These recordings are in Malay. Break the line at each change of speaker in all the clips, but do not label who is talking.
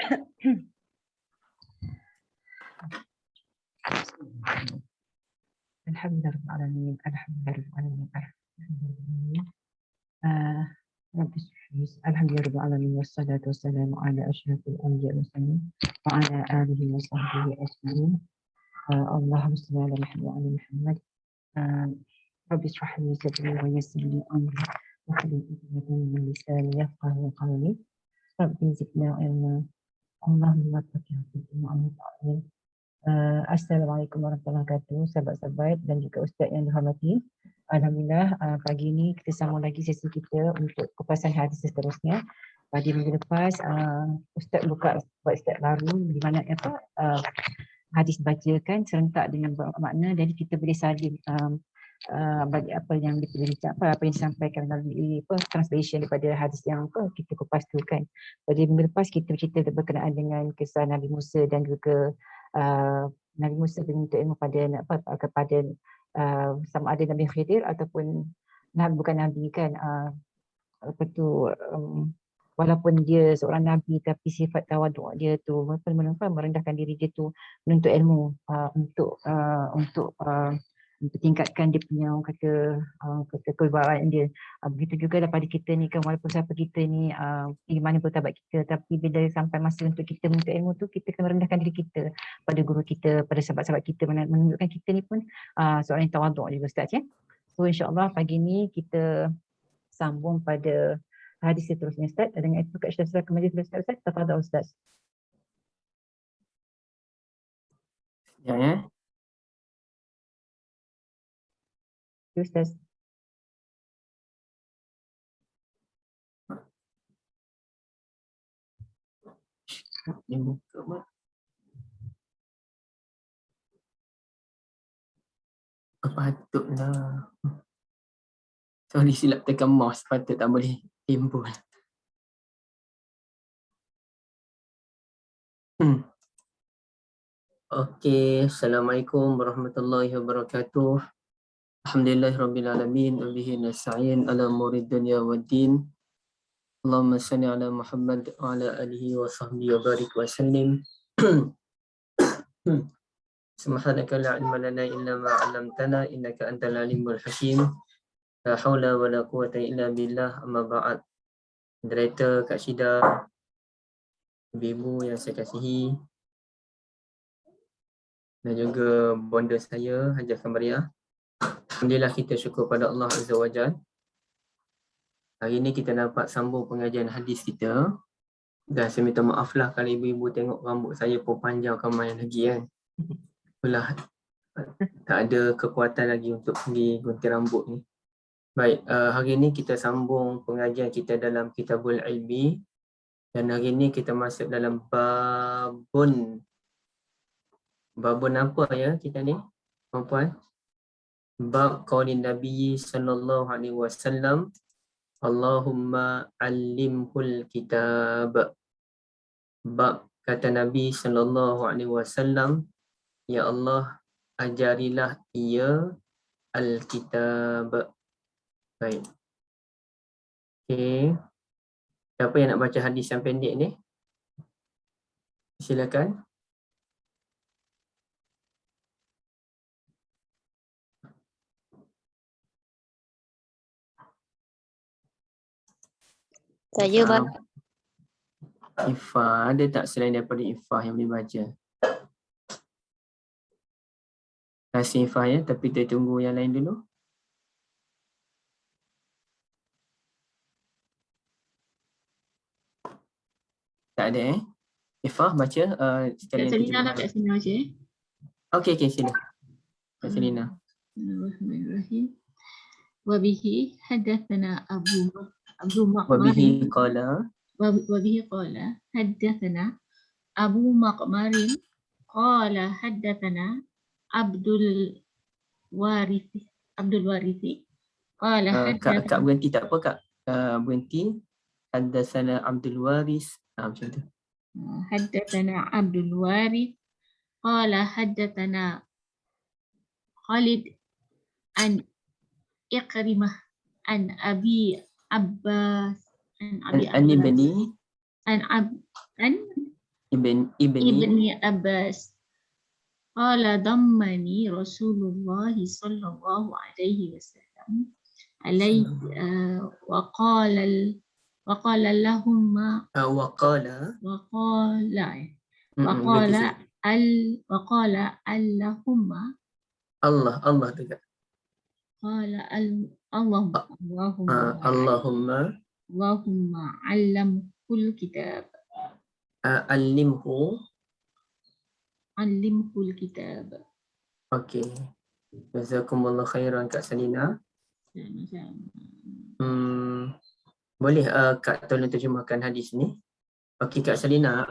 Alhamdulillahirrahmanirrahim. Alhamdulillahirrahmanirrahim. Rabbi Subhanahu Alhamdulillahirrahmanirrahim. Wassalatu wassalamu ala asyrafil anbiya wal mursalin wa ala alihi wa sahbihi ajma'in. Allahumma shalli ala Muhammad wa ala Muhammad. Rabbi shrah li sadri wa yassir li amri wahlul 'uqdatam min lisani yafqahu qawli. Rabbi zidna ilma. Allahumma faqqihna fid din wa amin. Assalamualaikum warahmatullahi wabarakatuh, sahabat-sahabat dan juga ustaz yang dihormati. Alhamdulillah, pagi ini kita sambung lagi sesi kita untuk kupasan hadis seterusnya. Pada minggu lepas ustaz buka buat ustaz baru di mana hadis bacakan serentak dengan makna, jadi kita boleh salin bagi apa yang apa yang disampaikan melalui translation daripada hadis yang kita kupas tu kan. Pada minggu lepas kita bercerita berkenaan dengan kisah Nabi Musa dan juga Nabi Musa menuntut ilmu kepada sama ada Nabi Khidir ataupun bukan Nabi kan, walaupun dia seorang Nabi tapi sifat tawaduk dia tu merendahkan diri dia tu menuntut ilmu untuk tingkatkan dia punya kata kewibawaan dia. Begitu juga daripada kita ni kan, walaupun siapa kita ni mana pun tabat kita, tapi bila sampai masa untuk kita menuntut ilmu tu, kita kena merendahkan diri kita pada guru kita, pada sahabat-sahabat kita, menunjukkan kita ni pun seorang yang tawaduk juga Ustaz ya. So insyaAllah pagi ni kita sambung pada hadis seterusnya Ustaz. Dengan itu Kak Syah kembali kepada Ustaz. Tafadhal Ustaz.
Ya.
Ustaz.
Dia buka mak. Patutlah. Sorry, silap tekan mouse. Patut tak boleh timbul. Okey, Assalamualaikum warahmatullahi wabarakatuh. Alhamdulillahirrabbilalamin. Wabihi nasta'in ala umuri dunya waddin. Allahumma salli ala Muhammad wa ala alihi wa sahbihi wa barik wa sallim. Subhanaka la ilma lana illa ma 'allamtana innaka antal alimul hakim. La haula wa la quwwata illa billah, amma ba'd. Moderator Kak Syida, ibu yang saya kasihi, dan juga bonda saya Hajah Kamariah. Alhamdulillah, kita syukur pada Allah Azza wa Jalla. Hari ini kita dapat sambung pengajian hadis kita. Dan saya minta maaf lah kalau ibu-ibu tengok rambut saya pun panjang kamai lagi kan. Itulah, tak ada kekuatan lagi untuk pergi gunting rambut ni. Baik, hari ini kita sambung pengajian kita dalam Kitabul Ilmi. Dan hari ini kita masuk dalam babun apa ya kita ni, puan-puan? Bab qaulin Nabi sallallahu alaihi wasallam, Allahumma allimhul kitab. Bab kata Nabi sallallahu alaihi wasallam, ya Allah ajarilah ia al-kitab. Baik. Okey. Siapa yang nak baca hadis yang pendek ni? Silakan.
Saya bang.
Ifah, ada tak selain daripada Ifah yang boleh baca? Kasih Ifah ya, tapi kita tunggu yang lain dulu. Tak ada Ifah baca
Kak Selina lah, Kak Selina baca
Okey, sila. Kak Selina.
Bismillahirrahmanirrahim. Wabihi hadatsana Abu
Wabihi qala
haddatsana Abu Maqmarin qala haddatsana Abdul Warithi qala
Kak berhenti tak apa Kak? Berhenti. Haddatsana Abdul Waris. Macam tu.
Haddatsana Abdul Warith qala haddatsana Khalid an Ikrimah an Abi Abbas an
ibni
ibni Abbas qala dammani Rasulullah sallallahu alaihi wasallam alaihi wa qala lahumma
waqala
wa qala
bagi sikit.
wa qala allahumma
Allah juga.
qala Allahumma
Allahumma
Allahumma allamhul kitab
allimhu.
allimhul kitab.
Okey. Jazakumullah khairan Kak Salina. Boleh Kak tolong terjemahkan hadis ni? Okey Kak Salina,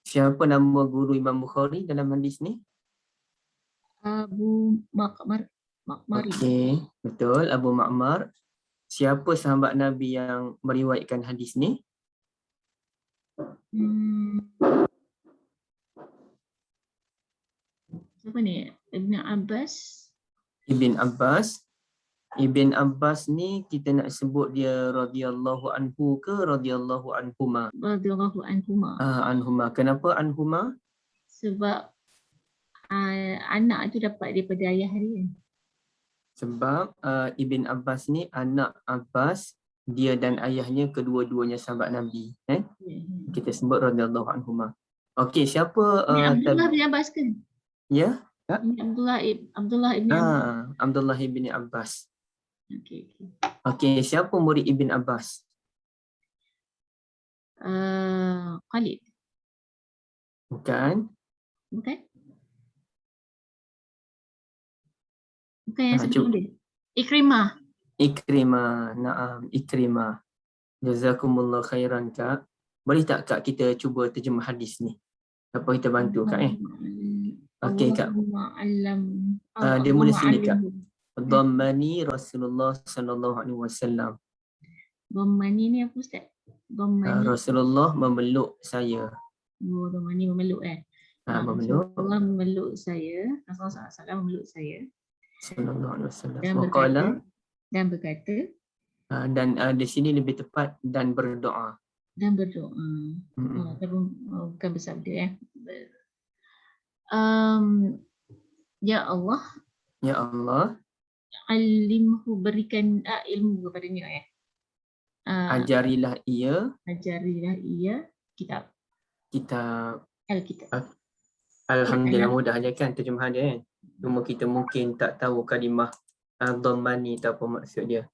siapa nama guru Imam Bukhari dalam hadis ni?
Abu Ma'mar.
Okey, betul, Abu Ma'mar. Siapa sahabat Nabi yang meriwayatkan hadis ni?
Siapa ni? Ibn Abbas.
Ibn Abbas. Ibn Abbas ni kita nak sebut dia radhiyallahu anhu ke radhiyallahu anhuma?
Radhiyallahu anhuma.
Anhuma. Kenapa anhuma?
Sebab anak tu dapat daripada ayah dia.
Sebab Ibn Abbas ni anak Abbas, dia dan ayahnya kedua-duanya sahabat Nabi. Kita sebut radhiyallahu anhuma. Okey, siapa
Abdullah bin Abbas kan?
Ya?
Abdullah ibn Abbas.
Abdullah ibn Abbas.
Okey.
Okey, siapa murid Ibn Abbas?
Khalid.
Bukan.
Bukan yang sebelum dia. Ikrimah.
Naam, Ikrimah. Jazakumullah khairan Kak. Boleh tak Kak kita cuba terjemah hadis ni? Apa kita bantu Kak Okey Kak. Dia mula sini Kak. Dhammani Rasulullah sallallahu alaihi wasallam.
Dhammani ni apa Ustaz?
Rasulullah memeluk saya.
Dhammani memeluk
Memeluk.
Allah memeluk saya. Rasulullah SAW memeluk saya.
Sallallahu alaihi wasallam.
Dan berkata.
Dan di sini lebih tepat dan berdoa.
Bukan bersabda Ya Allah.
Ya Allah.
Alimhu, berikan ilmu kepadanya
Ajarilah ia kitab. Alkitab. Alhamdulillah mudah je kan terjemahan dia kan. Cuma kita mungkin tak tahu kalimah dhammani tu apa maksud dia.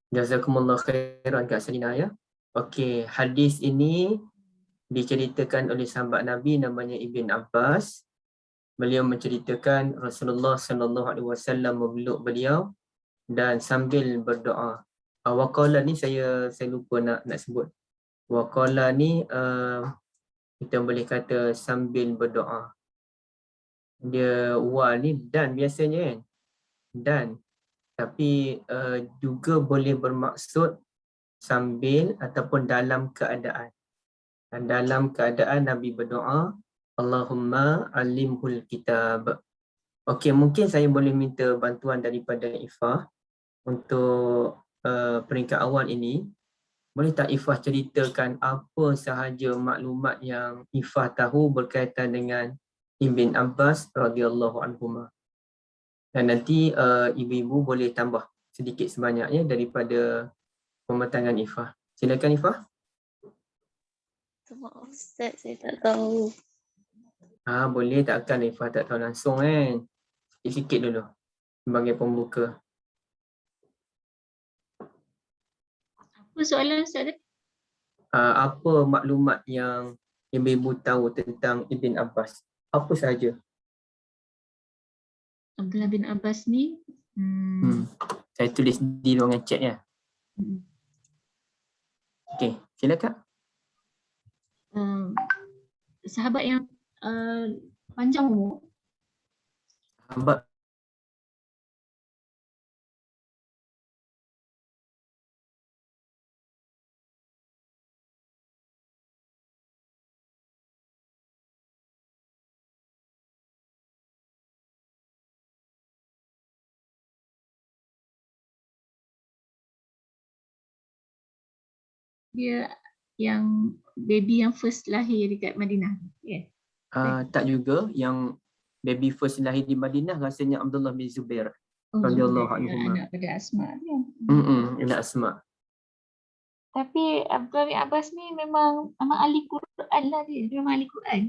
Jazakumullah khairan Kak Salina ya. Okey, hadis ini diceritakan oleh sahabat Nabi namanya Ibn Abbas. Beliau menceritakan Rasulullah sallallahu alaihi wasallam memeluk beliau dan sambil berdoa. Waqala ni saya lupa nak sebut. Waqala ni kita boleh kata sambil berdoa. Dia ni dan biasanya kan. Dan tapi juga boleh bermaksud sambil ataupun dalam keadaan. Dan dalam keadaan Nabi berdoa, Allahumma alimhul kitab. Okey, mungkin saya boleh minta bantuan daripada Ifah untuk peringkat awal ini. Boleh tak Ifah ceritakan apa sahaja maklumat yang Ifah tahu berkaitan dengan Ibn Abbas radhiyallahu anhuma. Dan nanti ibu-ibu boleh tambah sedikit sebanyaknya daripada pematangan Ifah. Silakan Ifah.
Ustaz, saya tak tahu.
Boleh takkan Ifah tak tahu langsung kan? Sikit dulu sebagai pembuka.
Apa soalan Ustaz?
Apa maklumat yang ibu-ibu tahu tentang Ibn Abbas? Apa sahaja?
Abdullah bin Abbas ni
saya tulis di ruangan chat ya. Okey, silakan.
Sahabat yang panjang umur.
Sahabat
Dia yang baby yang first lahir dekat Madinah. Ya.
Tak juga, yang baby first lahir di Madinah rasanya Abdullah bin Zubair radhiyallahu anhuma.
Anak pada Asma kan.
Ila Asma.
Tapi Abdullah bin Abbas ni memang ahli Quran lah dia. Dia memang ahli Quran.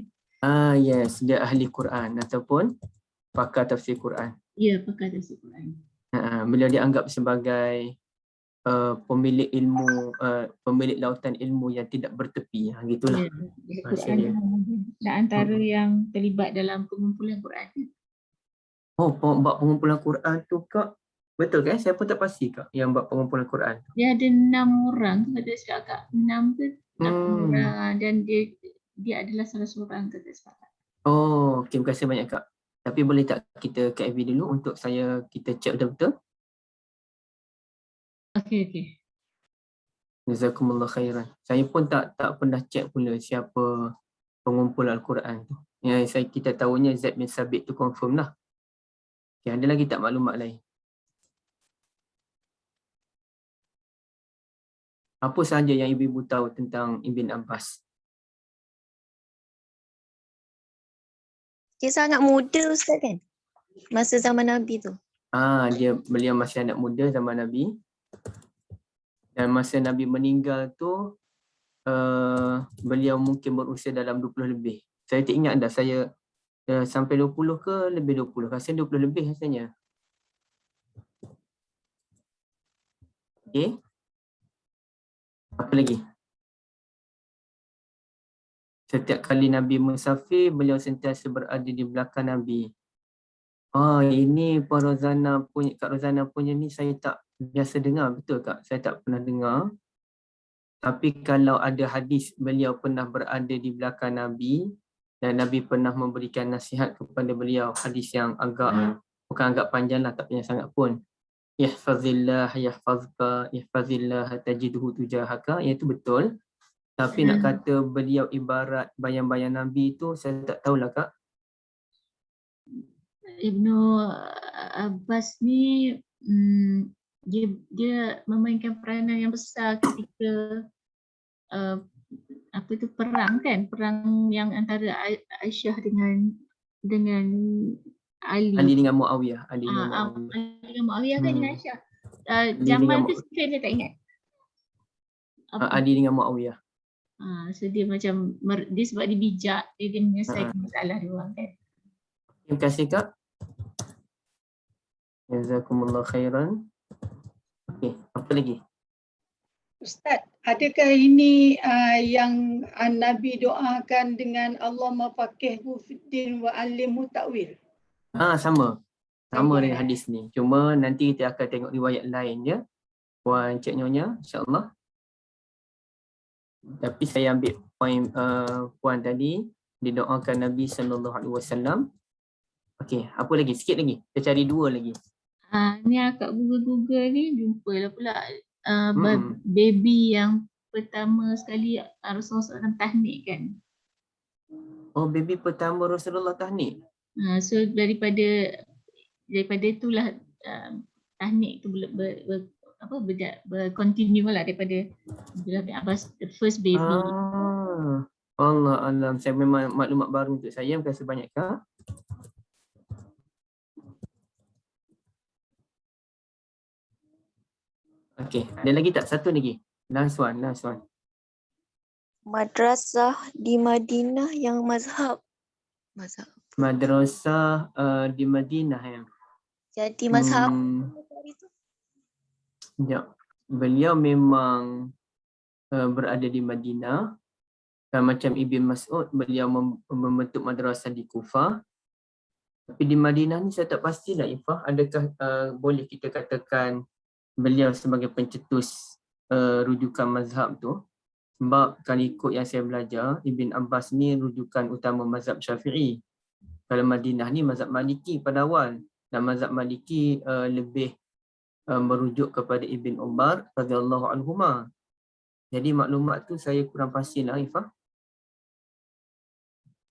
Yes, dia ahli Quran ataupun pakar tafsir Quran.
Ya, pakar tafsir Quran.
Beliau dianggap sebagai pemilik ilmu, pemilik lautan ilmu yang tidak bertepi. Gitulah.
Ya,
Bahasa
Quran
dia.
dan antara yang terlibat dalam pengumpulan Quran.
Oh, buat pengumpulan Quran tu Kak. Betul kan? Saya pun tak pasti Kak yang buat pengumpulan Quran.
Dia ada 6 orang, kata cakap Kak. 6 ke 8 orang dan dia adalah salah seorang, kata cakap.
Oh, terima kasih banyak Kak. Tapi boleh tak kita KFV dulu untuk kita cek betul-betul?
Okey.
Jazakumullah khairan. Saya pun tak pernah cek pula siapa pengumpul Al-Quran tu. Yang kita tahunya Zaid bin Sabit tu confirm lah. Okay, ada lagi tak maklumat lain? Apa sahaja yang ibu-ibu tahu tentang Ibn Abbas?
Dia sangat muda Ustaz kan? Masa zaman Nabi tu.
Beliau masih anak muda zaman Nabi. Dan masa Nabi meninggal tu, beliau mungkin berusia dalam 20 lebih. Saya tak ingat dah, saya sampai 20 ke lebih 20. Rasanya 20 lebih rasanya. Okay. Apa lagi? Setiap kali Nabi musafir, beliau sentiasa berada di belakang Nabi. Ini Kak Rozana punya ni saya tak biasa dengar, betul Kak? Saya tak pernah dengar. Tapi kalau ada hadis beliau pernah berada di belakang Nabi dan Nabi pernah memberikan nasihat kepada beliau, hadis yang bukan agak panjang lah, tak panjang sangat pun. Ihfazillah yahfazka, ihfazillah tajidhu tujahaka, itu betul. Tapi nak kata beliau ibarat bayang-bayang Nabi tu, saya tak tahulah Kak.
Ibnu Abbas ni dia memainkan peranan yang besar ketika perang kan, perang yang antara Aisyah dengan Ali.
Ali dengan Muawiyah.
Ali dengan Muawiyah kan dengan Aisyah.
dengan
Jamal tu saya tak ingat.
Ali dengan Muawiyah.
So dia macam dia sebab dia bijak, dia menyelesaikan masalah dia orang kan.
Terima kasih Kak. Jazakumullah khairan. Okey, apa lagi?
Ustaz, adakah ini yang Nabi doakan dengan Allahumma faqihhu fiddin wa alimhu ta'wil?
Sama. Sama dengan hadis ni. Cuma nanti kita akan tengok riwayat lain ya. Puan Cik Nyonya, insya-Allah. Tapi saya ambil poin puan tadi, didoakan Nabi sallallahu alaihi wasallam. Okey, apa lagi? Sikit lagi. Kita cari 2 lagi.
Ni akak Google ni jumpalah pula baby yang pertama sekali Rasulullah SAW tahnik kan.
Oh, baby pertama Rasulullah tahnik.
So daripada itulah tahnik tu berkontinue lah daripada Abdullah bin Abbas, the first baby.
Allah alam, saya memang maklumat baru untuk saya. Terima kasih banyak Kak. Okey, ada lagi tak? Satu lagi. Last one.
Madrasah di Madinah yang mazhab.
Madrasah di Madinah yang.
Jadi mazhab
Ya. Beliau memang berada di Madinah. Macam Ibn Mas'ud, beliau membentuk madrasah di Kufah. Tapi di Madinah ni saya tak pastilah Ifah, adakah boleh kita katakan beliau sebagai pencetus rujukan mazhab tu. Sebab kalau ikut yang saya belajar, Ibn Abbas ni rujukan utama mazhab Syafi'i. Kalau Madinah ni mazhab Maliki pada awal. Dan mazhab Maliki lebih merujuk kepada Ibn Umar radhiyallahu anhuma. Jadi maklumat tu saya kurang pastilah Ifah.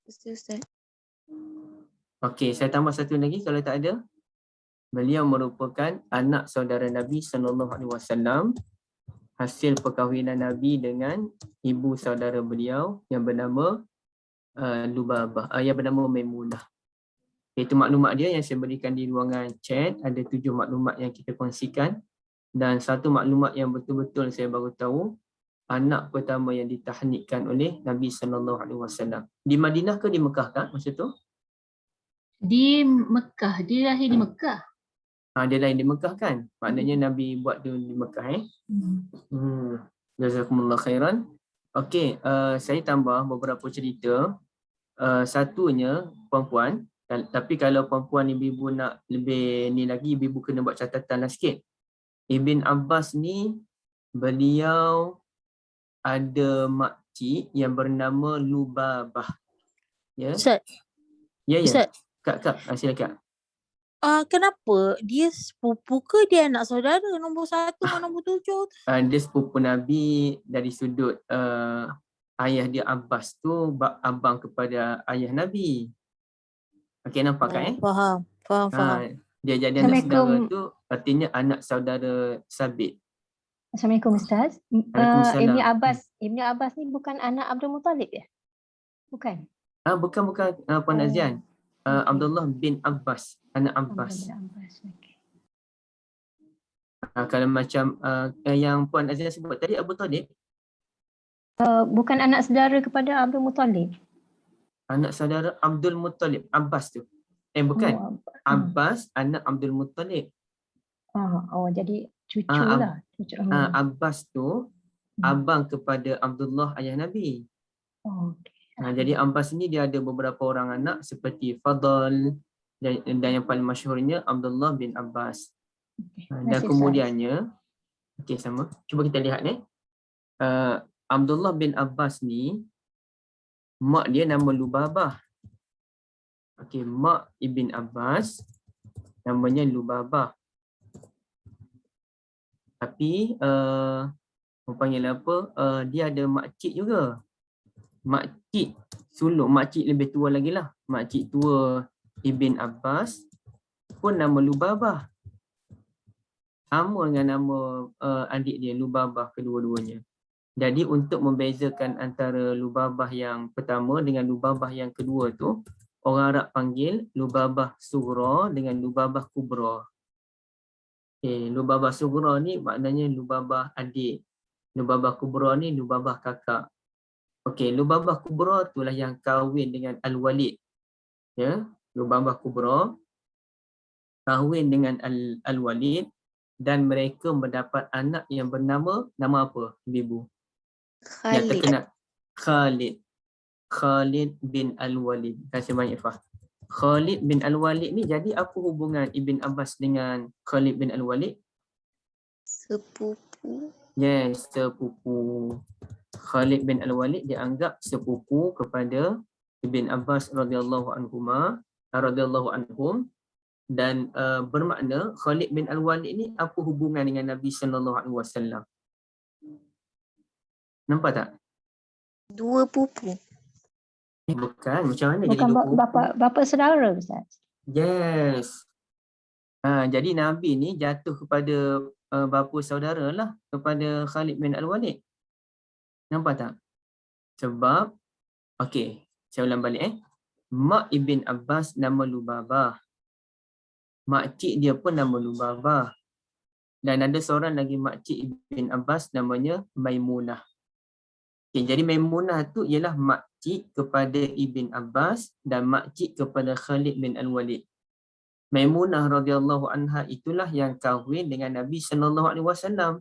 Ustaz.
Okey, saya tambah satu lagi kalau tak ada. Beliau merupakan anak saudara Nabi sallallahu alaihi wasallam. hasil perkahwinan Nabi dengan ibu saudara beliau yang bernama Lubabah, yang bernama Maimunah. Itu maklumat dia yang saya berikan di ruangan chat. Ada 7 maklumat yang kita kongsikan. Dan satu maklumat yang betul-betul saya baru tahu, anak pertama yang ditahnikkan oleh Nabi SAW. Di Madinah ke di Mekah tak masa tu?
Di Mekah, dia lahir di Mekah.
Dia lain di Mekah kan? Maknanya Nabi buat dia di Mekah Jazakumullah khairan. Okey, saya tambah beberapa cerita. Satunya perempuan, tapi kalau perempuan ibu-ibu nak lebih ni lagi, ibu-ibu kena buat catatan lah sikit. Ibn Abbas ni beliau ada makcik yang bernama Lubabah. Ya.
Ustaz,
Ya.
Ustaz.
Kak, silakan.
Kenapa dia sepupu ke dia anak saudara nombor 1 dengan nombor 7?
Dia sepupu Nabi dari sudut ayah dia Abbas tu abang kepada ayah Nabi. Okey, nampak kan
Faham.
Dia jadi anak saudara tu artinya anak saudara Sabit.
Assalamualaikum Ustaz.
Waalaikumsalam.
Ibn Abbas ni bukan anak Abdul Muttalib ya? Bukan.
Bukan Puan Azian. Abdullah bin Abbas, anak Abbas.
Okay.
Kalau macam yang Puan Azian sebut tadi, Abu Talib.
Bukan anak saudara kepada Abdul Muttalib.
Anak saudara Abdul Muttalib, Abbas tu. Bukan. Abbas, anak Abdul Muttalib.
Jadi cucu lah.
Abbas tu abang kepada Abdullah ayah Nabi.
Okay.
Jadi Abbas ni dia ada beberapa orang anak seperti Fadl dan yang paling masyhurnya Abdullah bin Abbas. Dan kemudiannya, sama. Cuba kita lihat ni. Abdullah bin Abbas ni, mak dia nama Lubabah. Mak Ibn Abbas namanya Lubabah. Tapi orang panggil apa? Dia ada makcik juga. Makcik sulung, makcik lebih tua lagi lah. Makcik tua Ibn Abbas pun nama Lubabah. Sama dengan nama adik dia, Lubabah kedua-duanya. Jadi untuk membezakan antara Lubabah yang pertama dengan Lubabah yang kedua tu, orang Arab panggil Lubabah Sughra dengan Lubabah Kubra. Lubabah Sughra ni maknanya Lubabah adik. Lubabah Kubra ni Lubabah kakak. Lubabah Kubra itulah yang kahwin dengan Al-Walid. Ya, Lubabah Kubra kahwin dengan Al-Walid dan mereka mendapat anak yang bernama, nama apa ibu? Yang terkenal Khalid bin Al-Walid. Terima kasih banyak Fah. Khalid bin Al-Walid ni jadi apa hubungan Ibn Abbas dengan Khalid bin Al-Walid?
Sepupu.
Yes, sepupu. Khalid bin Al-Walid dianggap sepupu kepada Ibn Abbas radhiyallahu anhum dan bermakna Khalid bin Al-Walid ni apa hubungan dengan Nabi sallallahu alaihi wasallam? Nampak tak?
Dua pupu.
Bukan, macam mana
Bukan
jadi dua pupu?
bapa saudara Ustaz.
Yes. Jadi Nabi ni jatuh kepada bapa saudara lah kepada Khalid bin Al-Walid. Nampak tak? Sebab, saya ulang balik mak Ibn Abbas nama Lubabah. Makcik dia pun nama Lubabah. Dan ada seorang lagi makcik Ibn Abbas namanya Maimunah. Jadi Maimunah tu ialah makcik kepada Ibn Abbas dan makcik kepada Khalid bin Al-Walid. Maimunah radhiyallahu anha itulah yang kahwin dengan Nabi sallallahu alaihi wasallam.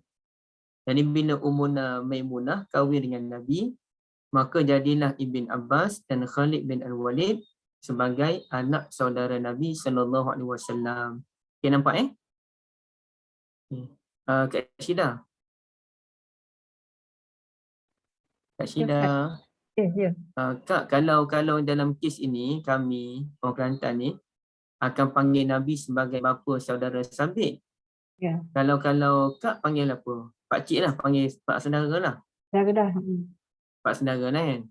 Jadi bila Ummuna Maimunah kahwin dengan Nabi, maka jadilah Ibn Abbas dan Khalid bin Al-Walid sebagai anak saudara Nabi sallallahu alaihi wasallam. Nampak Kak Syida. Kak Syida.
Ya.
Kak, kalau dalam kes ini kami orang Kelantan ni akan panggil Nabi sebagai bapa saudara Sabit.
Ya.
Kalau Kak panggil apa? Pak cik lah, panggil pak saudara lah.
Dah.
Pak saudara lah kan.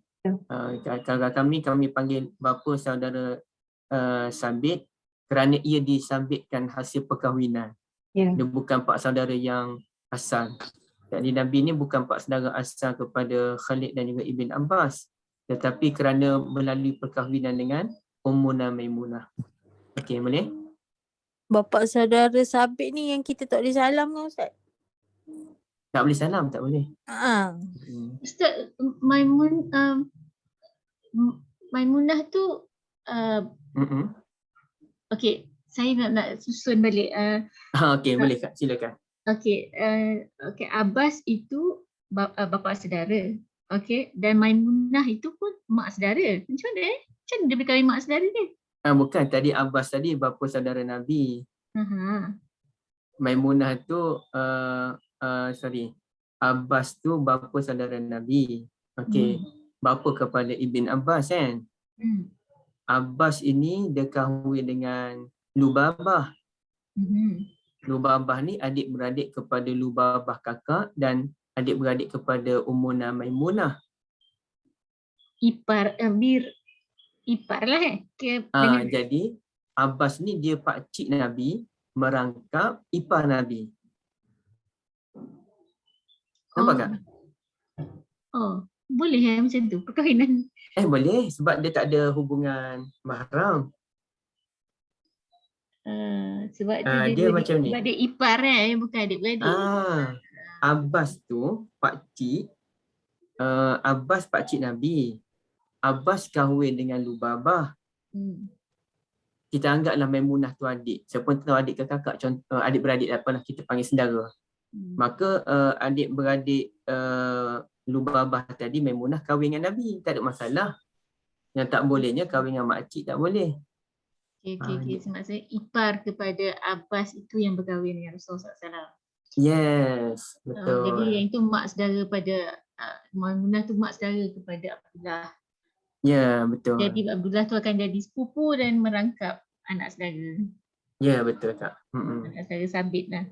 Kalau kami panggil bapa saudara Sabit kerana ia disabitkan hasil perkahwinan.
Ya.
Dia bukan pak saudara yang asal. Jadi Nabi ni bukan pak saudara asal kepada Khalid dan juga Ibn Abbas, tetapi kerana melalui perkahwinan dengan Ummuna Maimunah. Okey, boleh?
Bapa saudara Sabit ni yang kita tak boleh salam kan Ustaz?
Tak boleh salam, tak boleh.
Ustaz, Maimunah tu okey, saya nak susun balik.
Okey, boleh Kak, silakan.
Okey, Abbas itu bapa saudara. Okey, dan Maimunah itu pun mak saudara. Macam mana Macam mana dia boleh kahwin mak saudara dia?
Bukan, tadi Abbas tadi bapa saudara Nabi. Maimunah tu Abbas tu bapa saudara Nabi. Okey. Bapa kepada Ibn Abbas kan. Abbas ini dia kahwin dengan Lubabah. Lubabah ni adik-beradik kepada Lubabah kakak dan adik-beradik kepada Ummuna Maimunah.
Ipar lah
Jadi Abbas ni dia pakcik Nabi merangkap ipar Nabi. Nampak tak?
Boleh macam tu perkahwinan.
Boleh sebab dia tak ada hubungan mahram.
Sebab
dia macam ni.
Sebab dia ipar bukan adik-beradik.
Abbas tu pakcik Abbas pakcik Nabi. Abbas kahwin dengan Lubabah. Kita anggaplah Maimunah tu adik. Siapa tahu adik ke kakak, contoh adik-beradik apalah kita panggil saudara. Maka adik-beradik Lubabah tadi Maimunah kahwin dengan Nabi, tak ada masalah. Yang tak bolehnya kahwin dengan makcik tak boleh.
Okey. Maksudnya ipar kepada Abbas itu yang berkahwin dengan Rasulullah SAW.
Yes, betul.
Jadi yang itu mak saudara pada Maimunah tu mak saudara kepada Abdullah.
Ya, betul.
Jadi Abdullah tu akan jadi sepupu dan merangkap anak saudara.
Ya, betul Kak.
Anak saudara Sabit lah.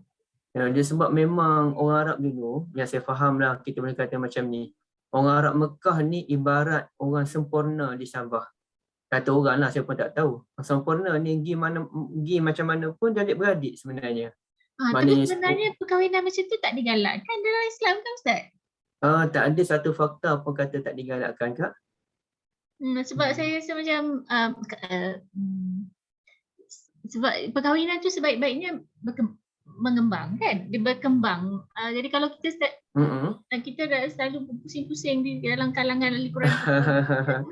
Dia sebab memang orang Arab dulu, yang saya faham lah kita boleh kata macam ni. Orang Arab Mekah ni ibarat orang sempurna di Sabah. Kata orang lah, saya pun tak tahu. Sempurna ni pergi macam mana pun dia adik-beradik sebenarnya.
Tapi sebenarnya perkahwinan macam tu tak digalakkan dalam Islam kan Ustaz?
Tak ada satu fakta pun kata tak digalakkan Kak.
Sebab saya rasa macam sebab perkahwinan tu sebaik-baiknya mengembang kan, dia berkembang. Jadi kalau kita dah selalu pusing-pusing di dalam kalangan ahli Quran.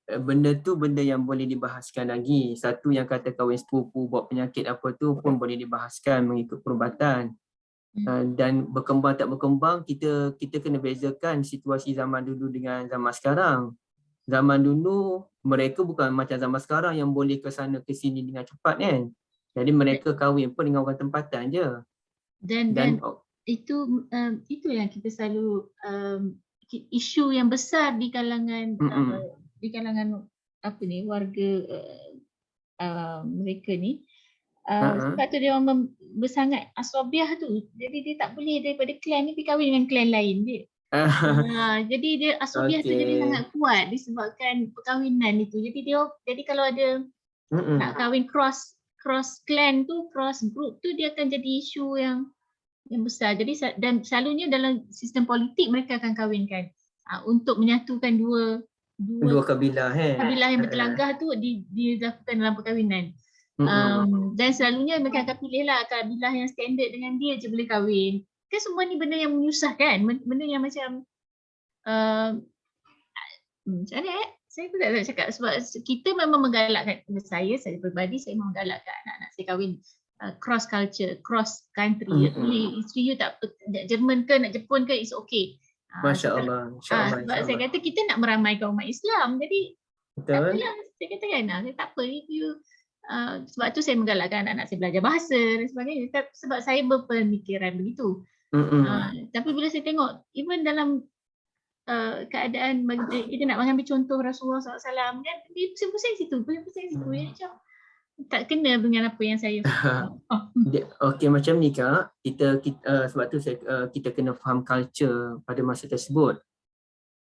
Benda tu benda yang boleh dibahaskan lagi. Satu yang kata kahwin sepupu buat penyakit apa tu pun boleh dibahaskan mengikut perubatan. Dan berkembang tak berkembang, kita kena bezakan situasi zaman dulu dengan zaman sekarang. Zaman dulu mereka bukan macam zaman sekarang yang boleh ke sana ke sini dengan cepat kan. Jadi mereka kahwin pun dengan orang tempatan je.
Dan itu yang kita selalu isu yang besar di kalangan warga mereka ni. Sebab tu dia orang bersangat asabiah tu. Jadi dia tak boleh daripada klan ni pergi kahwin dengan klan lain dia. Jadi dia asabiah tu jadi sangat kuat disebabkan perkahwinan itu. Jadi kalau ada nak kahwin cross clan tu, cross group tu, dia akan jadi isu yang besar. Jadi dan selalunya dalam sistem politik mereka akan kahwinkan untuk menyatukan dua
kabilah
kabilah yang bertelagah tu dilakukan dalam perkahwinan. Dan selalunya mereka akan pilihlah kabilah yang standard dengan dia je boleh kahwin. Kan semua ni benda yang menyusahkan, benda yang macam macam mana saya pun tak nak cakap sebab kita memang menggalakkan, saya peribadi saya memang menggalakkan anak-anak saya kahwin cross culture, cross country. Isteri you tak nak Jerman ke nak Jepun ke, it's okay.
Masya Allah.
Sebab saya kata kita nak meramaikan umat Islam, jadi tak apalah, saya kata kan, tak apa you sebab tu saya menggalakkan anak-anak saya belajar bahasa dan sebagainya, sebab saya berpemikiran begitu. Tapi bila saya tengok even dalam keadaan kita nak mengambil contoh Rasulullah SAW kan, dia pusing-pusing situ, macam tak kena dengan apa yang saya
Okey, macam ni Kak, kita sebab tu kita kena faham culture pada masa tersebut.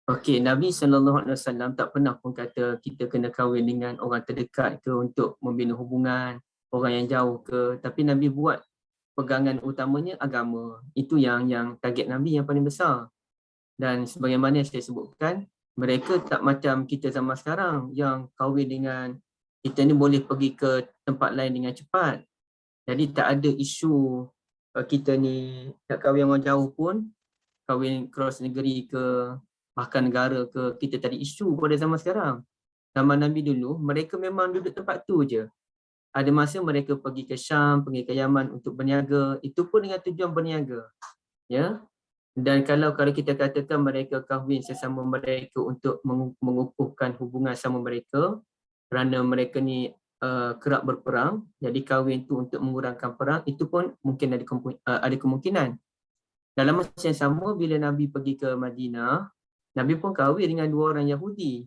Okey, Nabi SAW tak pernah pun kata kita kena kahwin dengan orang terdekat ke untuk membina hubungan, orang yang jauh ke, tapi Nabi buat pegangan utamanya agama. Itu yang target Nabi yang paling besar. Dan sebagaimana saya sebutkan, mereka tak macam kita zaman sekarang yang kahwin dengan, kita ni boleh pergi ke tempat lain dengan cepat. Jadi tak ada isu kita ni nak kahwin orang jauh pun, kahwin cross negeri ke, bahkan negara ke, kita tak ada isu pada zaman sekarang. Zaman Nabi dulu, mereka memang duduk tempat tu je. Ada masa mereka pergi ke Syam, pergi ke Yaman untuk berniaga, itu pun dengan tujuan berniaga. Ya. Dan kalau kita katakan mereka kahwin sesama mereka untuk mengukuhkan hubungan sama mereka, kerana mereka ni kerap berperang, jadi kahwin tu untuk mengurangkan perang, itu pun mungkin ada kemungkinan. Dalam masa yang sama, bila Nabi pergi ke Madinah, Nabi pun kahwin dengan dua orang Yahudi,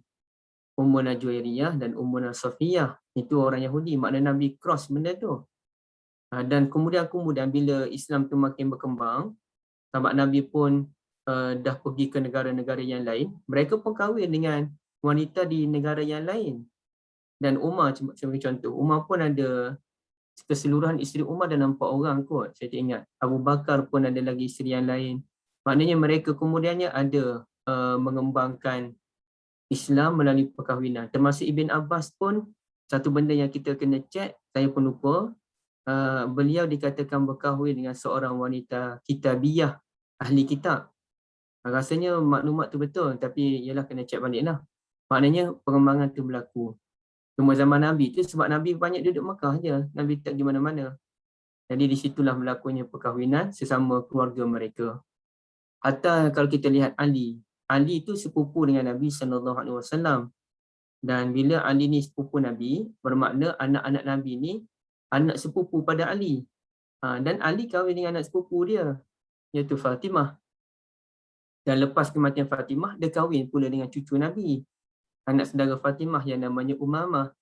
Ummuna Juwairiyah dan Ummuna Safiyah. Itu orang Yahudi, maknanya Nabi cross benda tu. Dan kemudian bila Islam tu makin berkembang, sahabat Nabi pun dah pergi ke negara-negara yang lain, mereka pun kahwin dengan wanita di negara yang lain. Dan Umar, sebagai contoh, Umar pun ada keseluruhan isteri Umar dah 4 orang kot, saya tak ingat. Abu Bakar pun ada lagi isteri yang lain. Maknanya mereka kemudiannya ada mengembangkan Islam melalui perkahwinan. Termasuk Ibn Abbas pun, satu benda yang kita kena cek, saya pun lupa, beliau dikatakan berkahwin dengan seorang wanita kitabiyah, ahli kitab. Rasanya maklumat tu betul, tapi ialah kena cek balik lah. Maknanya pengembangan tu berlaku. Cuma zaman Nabi tu, sebab Nabi banyak duduk Mekah je, Nabi tak pergi mana-mana. Jadi di situlah berlakunya perkahwinan sesama keluarga mereka. Hatta kalau kita lihat Ali itu sepupu dengan Nabi SAW. Dan bila Ali ni sepupu Nabi, bermakna anak-anak Nabi ni anak sepupu pada Ali. Dan Ali kahwin dengan anak sepupu dia, iaitu Fatimah. Dan lepas kematian Fatimah, dia kahwin pula dengan cucu Nabi, anak saudara Fatimah yang namanya Umamah.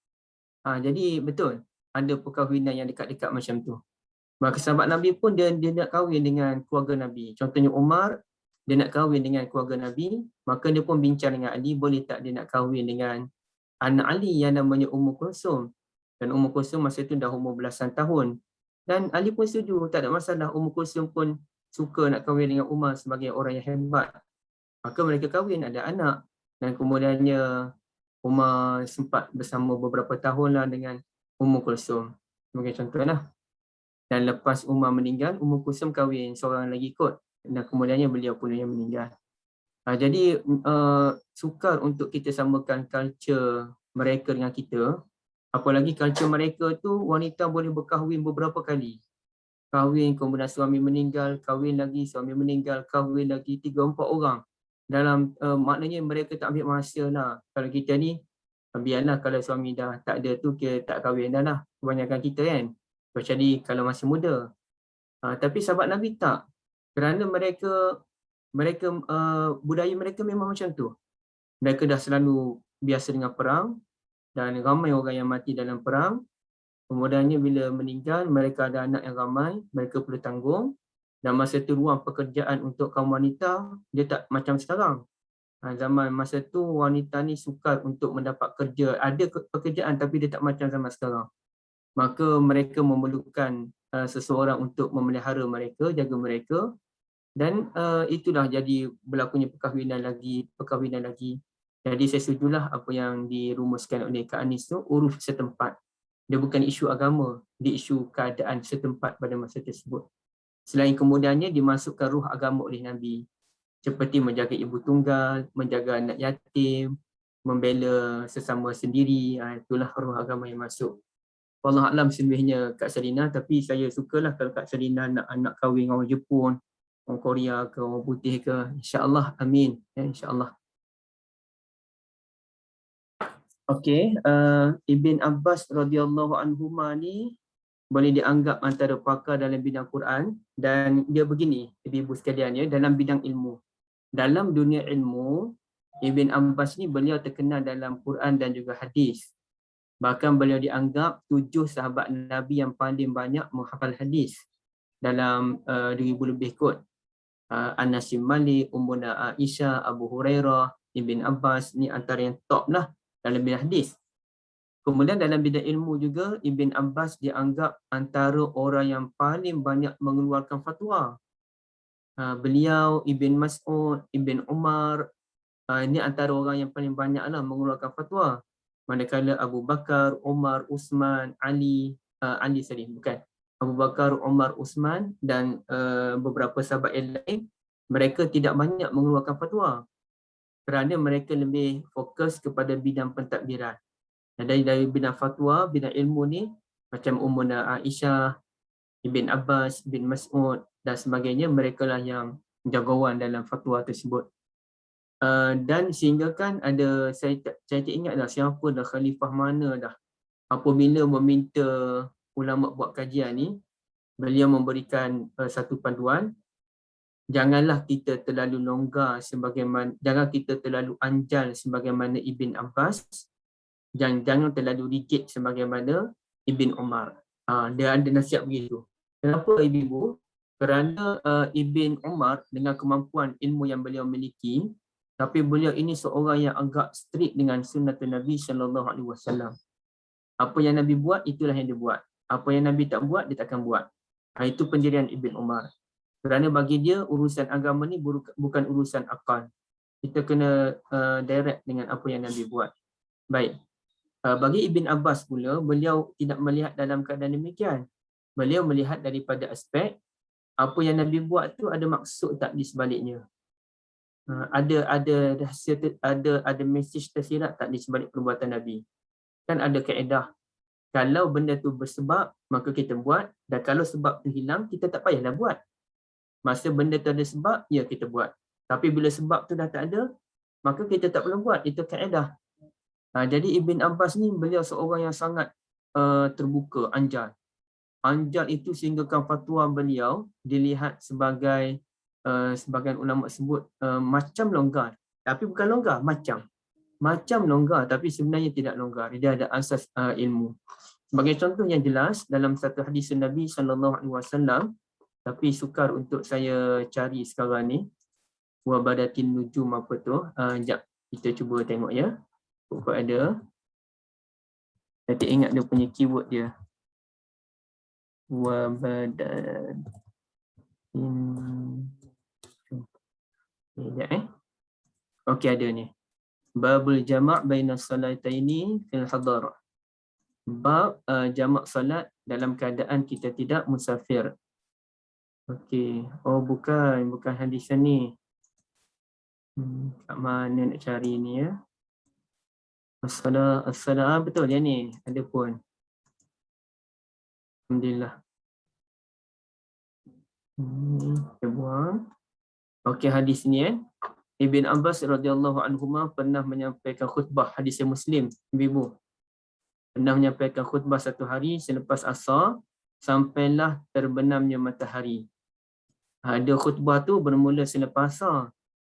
Jadi betul, ada perkahwinan yang dekat-dekat macam tu. Maka sahabat Nabi pun dia nak kahwin dengan keluarga Nabi. Contohnya Umar, dia nak kahwin dengan keluarga Nabi, maka dia pun bincang dengan Ali, boleh tak dia nak kahwin dengan anak Ali yang namanya Ummu Kulsum. Dan Ummu Kulsum masa tu dah umur belasan tahun. Dan Ali pun setuju, tak ada masalah. Ummu Kulsum pun suka nak kahwin dengan Umar sebagai orang yang hebat. Maka mereka kahwin, ada anak. Dan kemudiannya Umar sempat bersama beberapa tahun lah dengan Ummu Kulsum, sebagai contoh lah. Dan lepas Umar meninggal, Ummu Kulsum kahwin seorang lagi kot. Dan kemudiannya beliau pun yang meninggal. Jadi sukar untuk kita samakan culture mereka dengan kita. Apalagi culture mereka tu wanita boleh berkahwin beberapa kali. Kahwin, kemudian suami meninggal, kahwin lagi, suami meninggal, kahwin lagi, 3-4 orang. Dalam maknanya mereka tak ambil masa lah. Kalau kita ni, biarlah kalau suami dah tak ada tu, kita tak kahwin dah lah. Kebanyakan kita kan. Kecuali kalau masih muda. Tapi sahabat Nabi tak. Kerana mereka budaya mereka memang macam tu. Mereka dah selalu biasa dengan perang dan ramai orang yang mati dalam perang. Kemudiannya bila meninggal, mereka ada anak yang ramai, mereka perlu tanggung. Dan masa tu ruang pekerjaan untuk kaum wanita, dia tak macam sekarang. Zaman masa tu wanita ni sukar untuk mendapat kerja. Ada pekerjaan tapi dia tak macam zaman sekarang. Maka mereka memerlukan seseorang untuk memelihara mereka, jaga mereka. Dan itulah jadi berlakunya perkahwinan lagi. Jadi saya setujulah apa yang dirumuskan oleh Kak Anis tu, uruf setempat. Dia bukan isu agama, dia isu keadaan setempat pada masa tersebut. Selain kemudiannya dimasukkan ruh agama oleh Nabi, seperti menjaga ibu tunggal, menjaga anak yatim, membela sesama sendiri. Itulah ruh agama yang masuk. Wallahu a'lam selebihnya Kak Sarina, tapi saya sukalah kalau Kak Sarina nak kahwin dengan orang Jepun, orang Korea ke, orang putih ke, insya-Allah, amin. Ya, insya-Allah. Okey, Ibn Abbas radhiyallahu anhuma ni boleh dianggap antara pakar dalam bidang Quran, dan dia begini, ibu sekalian ya, dalam bidang ilmu. Dalam dunia ilmu, Ibn Abbas ni beliau terkenal dalam Quran dan juga hadis. Bahkan beliau dianggap 7 sahabat Nabi yang paling banyak menghafal hadis dalam 2000 lebih kot. Anas bin Malik, Ummuna Aisyah, Abu Hurairah, Ibn Abbas, ni antara yang top lah dalam bidang hadis. Kemudian dalam bidang ilmu juga, Ibn Abbas dianggap antara orang yang paling banyak mengeluarkan fatwa. Beliau, Ibn Mas'ud, Ibn Umar, ini antara orang yang paling banyaklah mengeluarkan fatwa. Manakala Abu Bakar, Umar, Uthman, Ali bukan. Abu Bakar, Umar, Uthman dan beberapa sahabat yang lain, mereka tidak banyak mengeluarkan fatwa kerana mereka lebih fokus kepada bidang pentadbiran. Dan dari bidang fatwa, bidang ilmu ni macam Ummuna Aisyah, Ibn Abbas, Ibn Mas'ud dan sebagainya, mereka lah yang jagoan dalam fatwa tersebut. Dan sehingga kan ada, saya tak ingat dah siapa dah, khalifah mana dah, apabila meminta ulama buat kajian ni, beliau memberikan satu panduan, janganlah kita terlalu longgar sebagaimana, jangan kita terlalu anjal sebagaimana Ibn Abbas, jangan terlalu rigid sebagaimana Ibn Umar. Dia ada nasihat begitu. Kenapa ibu? Kerana Ibn Umar dengan kemampuan ilmu yang beliau miliki, tapi beliau ini seorang yang agak strict dengan sunnah Nabi SAW. Apa yang Nabi buat, itulah yang dia buat. Apa yang Nabi tak buat, dia takkan buat. Itu pendirian Ibn Umar. Kerana bagi dia, urusan agama ni bukan urusan akal. Kita kena direct dengan apa yang Nabi buat. Baik. Bagi Ibn Abbas pula, beliau tidak melihat dalam keadaan demikian. Beliau melihat daripada aspek apa yang Nabi buat tu ada maksud tak di sebaliknya. Ada rahsia, ada message tersirat tak di sebalik perbuatan Nabi. Kan ada kaedah. Kalau benda tu bersebab, maka kita buat. Dan kalau sebab tu hilang, kita tak payahlah buat. Masa benda tu ada sebab, ya kita buat. Tapi bila sebab tu dah tak ada, maka kita tak perlu buat. Itu kaedah. Jadi Ibn Abbas ni beliau seorang yang sangat terbuka, anjal. Anjal itu sehinggakan fatwa beliau dilihat sebagai sebagian ulama sebut macam longgar. Tapi bukan longgar, macam longgar tapi sebenarnya tidak longgar. Dia ada asas ilmu. Sebagai contoh yang jelas dalam satu hadis Nabi SAW, tapi sukar untuk saya cari sekarang ni, wabadatin nujum apa tu, sekejap kita cuba tengok ya. Pokok ada. Saya tak ingat dia punya keyword dia. Wabadatin. Okey, ada ni. Babul jama' baina salataini fil hadar. Bab jamak salat dalam keadaan kita tidak musafir. Okey. Oh bukan hadis ni. Kat mana nak cari ni ya? As-salah betul dia ni. Ada pun. Alhamdulillah. Kita buang. Okey, hadis ni Ibn Abbas radhiyallahu anhuma pernah menyampaikan khutbah, hadis Muslim, ibu. Pernah menyampaikan khutbah satu hari selepas asar sampailah terbenamnya matahari. Ada khutbah tu bermula selepas asar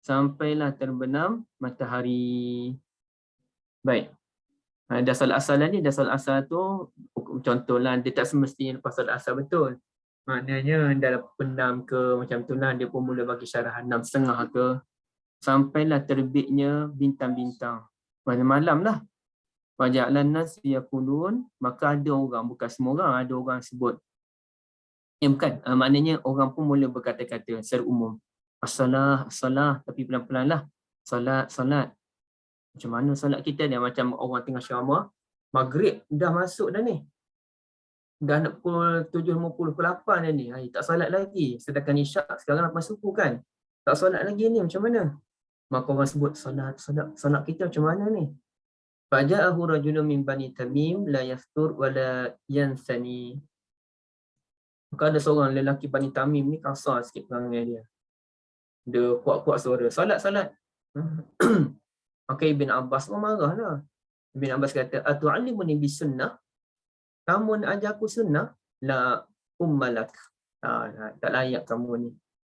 sampailah terbenam matahari. Baik. Dasar asal ni, dasar asal tu contohlah dia tak semestinya lepas solat asar betul. Maknanya dalam pendam ke macam tu lah, dia pun mula bagi syarahan 6.30 ke. Sampailah terbitnya bintang-bintang. Malam lah. Waja'lan nas yaqulun, maka ada orang, bukan semua orang, ada orang sebut. Bukan, maknanya orang pun mula berkata-kata secara umum. As-salah, tapi pelan-pelan lah. Salat. Macam mana solat kita ni? Macam orang tengah ceramah, maghrib dah masuk dah ni. Dah nak pukul 7.50, pukul 8 dah ni. Tak solat lagi. Sedangkan isyak sekarang 8 suku kan. Tak solat lagi ni, macam mana? Maka orang sebut solat kita macam mana ni? Faja'ahu rajulun min bani Tamim la yaftur wa la yansani. Maka ada seorang lelaki Bani Tamim ni kasar sikit perangai dia. Dia kuat-kuat suara. Salat. Maka Ibn Abbas pun marah lah. Ibn Abbas kata, atu'allimuni bis sunnah? Kamu nak ajar aku sunnah? La ummalak. Tak layak kamu ni.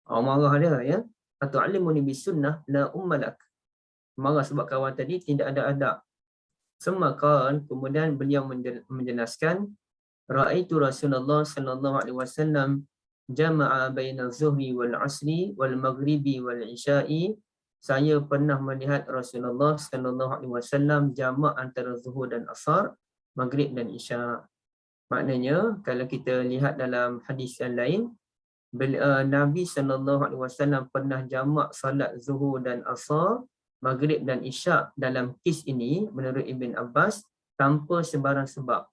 Marah dia ya. Atu'allimuni bis sunnah? La ummalak. Marah sebab kawan tadi tidak ada adab. Semakan kemudian beliau menjelaskan, Ra'aitu Rasulullah sallallahu alaihi wasallam jama'a baina zuhri wal asri wal maghribi wal isya'i. Saya pernah melihat Rasulullah sallallahu alaihi wasallam jamak antara zuhur dan asar maghrib dan isyak. Maknanya kalau kita lihat dalam hadis yang lain, Nabi SAW pernah jamak salat zuhur dan asar, maghrib dan isyak dalam kes ini menurut Ibn Abbas tanpa sebarang sebab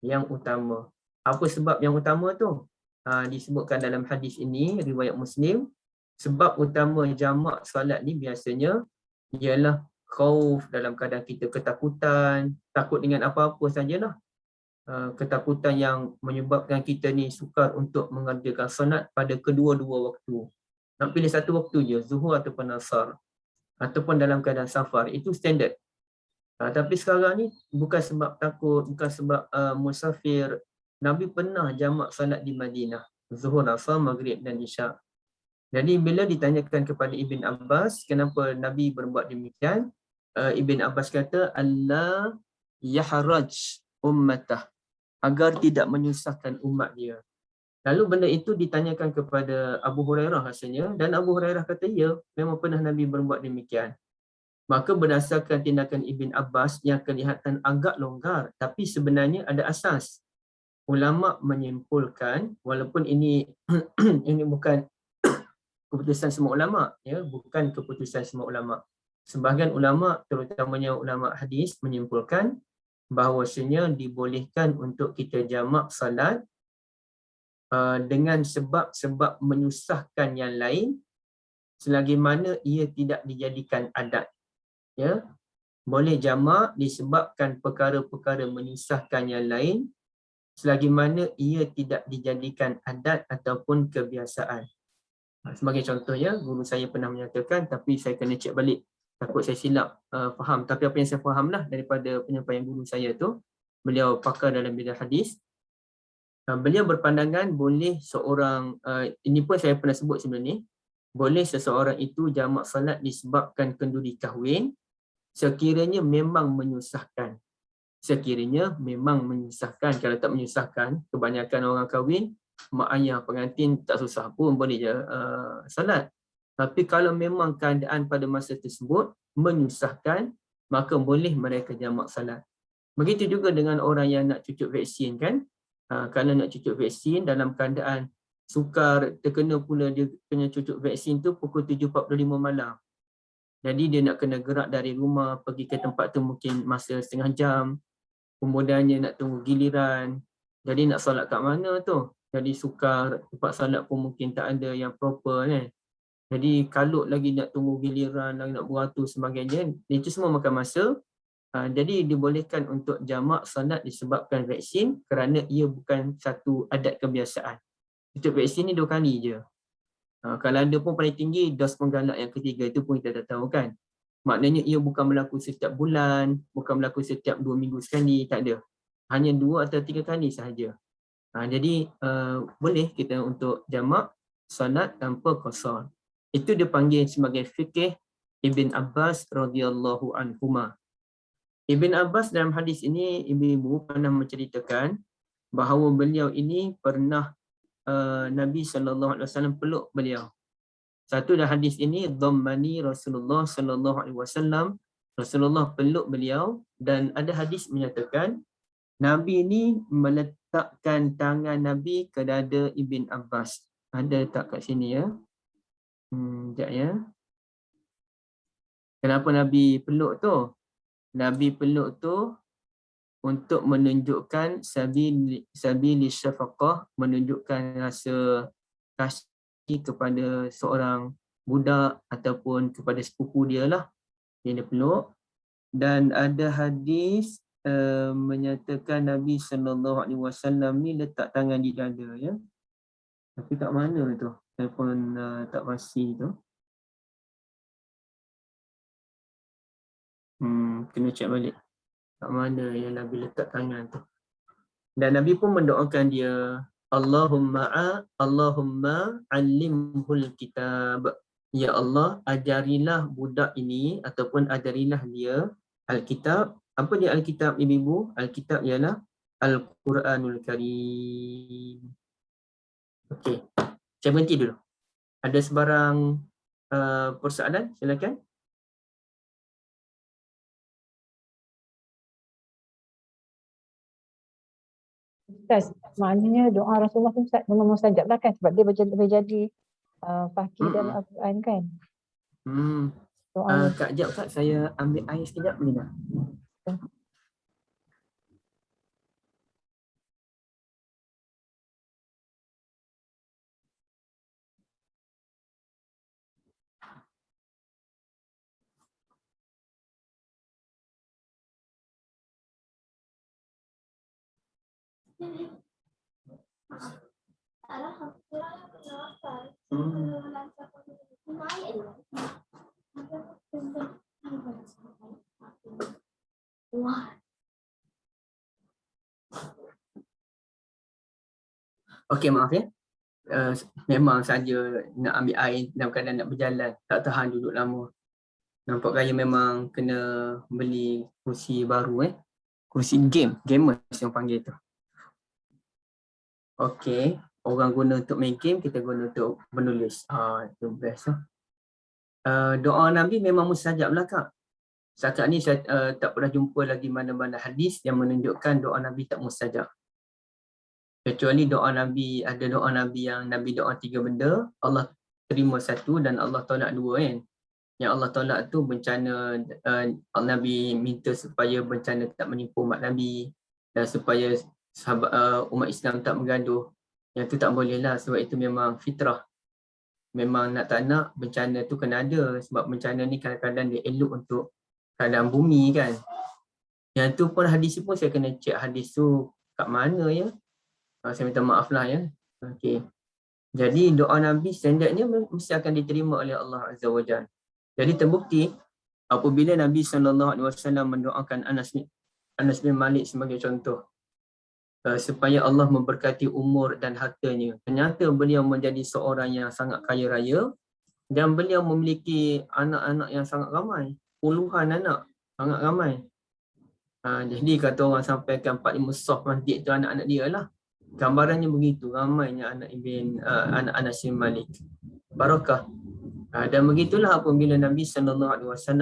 yang utama. Apa sebab yang utama tu? Disebutkan dalam hadis ini, riwayat Muslim, sebab utama jamak salat ni biasanya ialah khauf, dalam keadaan kita ketakutan, takut dengan apa-apa sajalah. Ketakutan yang menyebabkan kita ni sukar untuk mengerjakan solat pada kedua-dua waktu. Nak pilih satu waktu je, zuhur ataupun asar, ataupun dalam keadaan safar, itu standard. Tapi sekarang ni bukan sebab takut, bukan sebab musafir. Nabi pernah jamak solat di Madinah, zuhur, asar, maghrib dan isyak. Jadi bila ditanyakan kepada Ibn Abbas kenapa Nabi berbuat demikian, Ibn Abbas kata Allah yahraj ummatah, agar tidak menyusahkan umat dia. Lalu benda itu ditanyakan kepada Abu Hurairah rasanya, dan Abu Hurairah kata ya, memang pernah Nabi berbuat demikian. Maka berdasarkan tindakan Ibn Abbas yang kelihatan agak longgar, tapi sebenarnya ada asas. Ulama menyimpulkan, walaupun ini ini bukan keputusan semua ulama, ya, bukan keputusan semua ulama. Sebahagian ulama, terutamanya ulama hadis, menyimpulkan bahawasanya dibolehkan untuk kita jamak salat dengan sebab-sebab menyusahkan yang lain selagi mana ia tidak dijadikan adat. Ya, boleh jamak disebabkan perkara-perkara menyusahkan yang lain selagi mana ia tidak dijadikan adat ataupun kebiasaan. Sebagai contohnya, guru saya pernah menyatakan, tapi saya kena cek balik, takut saya silap faham. Tapi apa yang saya fahamlah daripada penyampaian guru saya tu, beliau pakar dalam bidang hadis. Beliau berpandangan boleh seorang, ini pun saya pernah sebut sebelum ni, boleh seseorang itu jamak salat disebabkan kenduri kahwin sekiranya memang menyusahkan. Sekiranya memang menyusahkan. Kalau tak menyusahkan, kebanyakan orang kahwin, mak ayah pengantin tak susah pun boleh je salat. Tapi kalau memang keadaan pada masa tersebut menyusahkan, maka boleh mereka jamak salat. Begitu juga dengan orang yang nak cucuk vaksin kan. Kalau nak cucuk vaksin dalam keadaan sukar, terkena pula dia kena cucuk vaksin tu pukul 7.45 malam. Jadi dia nak kena gerak dari rumah pergi ke tempat tu mungkin masa setengah jam. Kemudiannya nak tunggu giliran. Jadi nak solat kat mana tu? Jadi sukar, tempat solat pun mungkin tak ada yang proper kan. Jadi kalut lagi nak tunggu giliran, lagi nak beratur sebagainya. Itu semua makan masa. Jadi dibolehkan untuk jamak solat disebabkan vaksin kerana ia bukan satu adat kebiasaan. Untuk vaksin ni 2 kali je. Kalau ada pun paling tinggi dos penggalak yang ketiga, itu pun kita dah tahu kan. Maknanya ia bukan berlaku setiap bulan, bukan berlaku setiap 2 minggu sekali, tak ada. Hanya 2 atau 3 kali sahaja. Jadi boleh kita untuk jamak salat tanpa qasar. Itu dipanggil sebagai fikih Ibn Abbas radhiyallahu anhuma. Ibn Abbas dalam hadis ini, ibu-ibu pernah menceritakan bahawa beliau ini pernah Nabi SAW peluk beliau. Satu dalam hadis ini, dhammani Rasulullah SAW, Rasulullah peluk beliau, dan ada hadis menyatakan Nabi ini meletakkan tangan Nabi ke dada Ibn Abbas. Ada tak kat sini ya? Sekejap ya. Kenapa Nabi peluk tu? Nabi peluk tu untuk menunjukkan sabili syafaqah, menunjukkan rasa kasih kepada seorang budak ataupun kepada sepupu dia lah yang dia peluk. Dan ada hadis menyatakan Nabi SAW ni letak tangan di dada ya. Tapi kat mana tu? Telefon tak pasti tu. Kena cek balik. Kat mana yang Nabi letak tangan tu. Dan Nabi pun mendoakan dia, Allahumma alimhul kitab. Ya Allah, ajarilah budak ini ataupun ajarilah dia Alkitab. Apa dia Alkitab ibu-ibu? Alkitab ialah Al-Quranul Karim. Okey, saya berhenti dulu. Ada sebarang persoalan? Silakan.
Ustaz, maknanya doa Rasulullah tu Ustaz memang mustajab lah kan sebab dia berjadi faqih dalam Al-Quran kan. Doanya.
Kak, jap Kak, saya ambil air sekejap boleh tak? Okey, maaf ya. Memang saja nak ambil air dalam keadaan nak berjalan, tak tahan duduk lama. Nampak gaya memang kena beli kursi baru kursi gamers yang panggil tu. Okey, orang guna untuk main game, kita guna untuk menulis. Itu best lah. Doa Nabi memang mustajab lah Kak. Setakat ni saya tak pernah jumpa lagi mana-mana hadis yang menunjukkan doa Nabi tak mustajab. Kecuali doa Nabi, ada doa Nabi yang Nabi doa 3 benda, Allah terima 1 dan Allah tolak 2 kan. Yang Allah tolak tu bencana, Nabi minta supaya bencana tak menimpa umat Nabi dan supaya sahabat, umat Islam tak bergaduh. Yang tu tak boleh lah sebab itu memang fitrah. Memang nak tak nak bencana tu kena ada sebab bencana ni kadang-kadang dia elok untuk keadaan bumi kan. Yang tu pun hadis pun saya kena cek hadis tu kat mana ya. Saya minta maaf lah ya. Okey. Jadi doa Nabi standardnya mesti akan diterima oleh Allah Azza wa Jalla. Jadi terbukti apabila Nabi SAW mendoakan Anas bin Malik sebagai contoh supaya Allah memberkati umur dan hartanya. Ternyata beliau menjadi seorang yang sangat kaya raya dan beliau memiliki anak-anak yang sangat ramai. Puluhan anak, sangat ramai. Jadi kata orang sampaikan 4-5 saf masjid tu anak-anak dia lah. Gambarannya begitu, ramainya anak Anas bin Malik. Barakah. Dan begitulah apabila Nabi SAW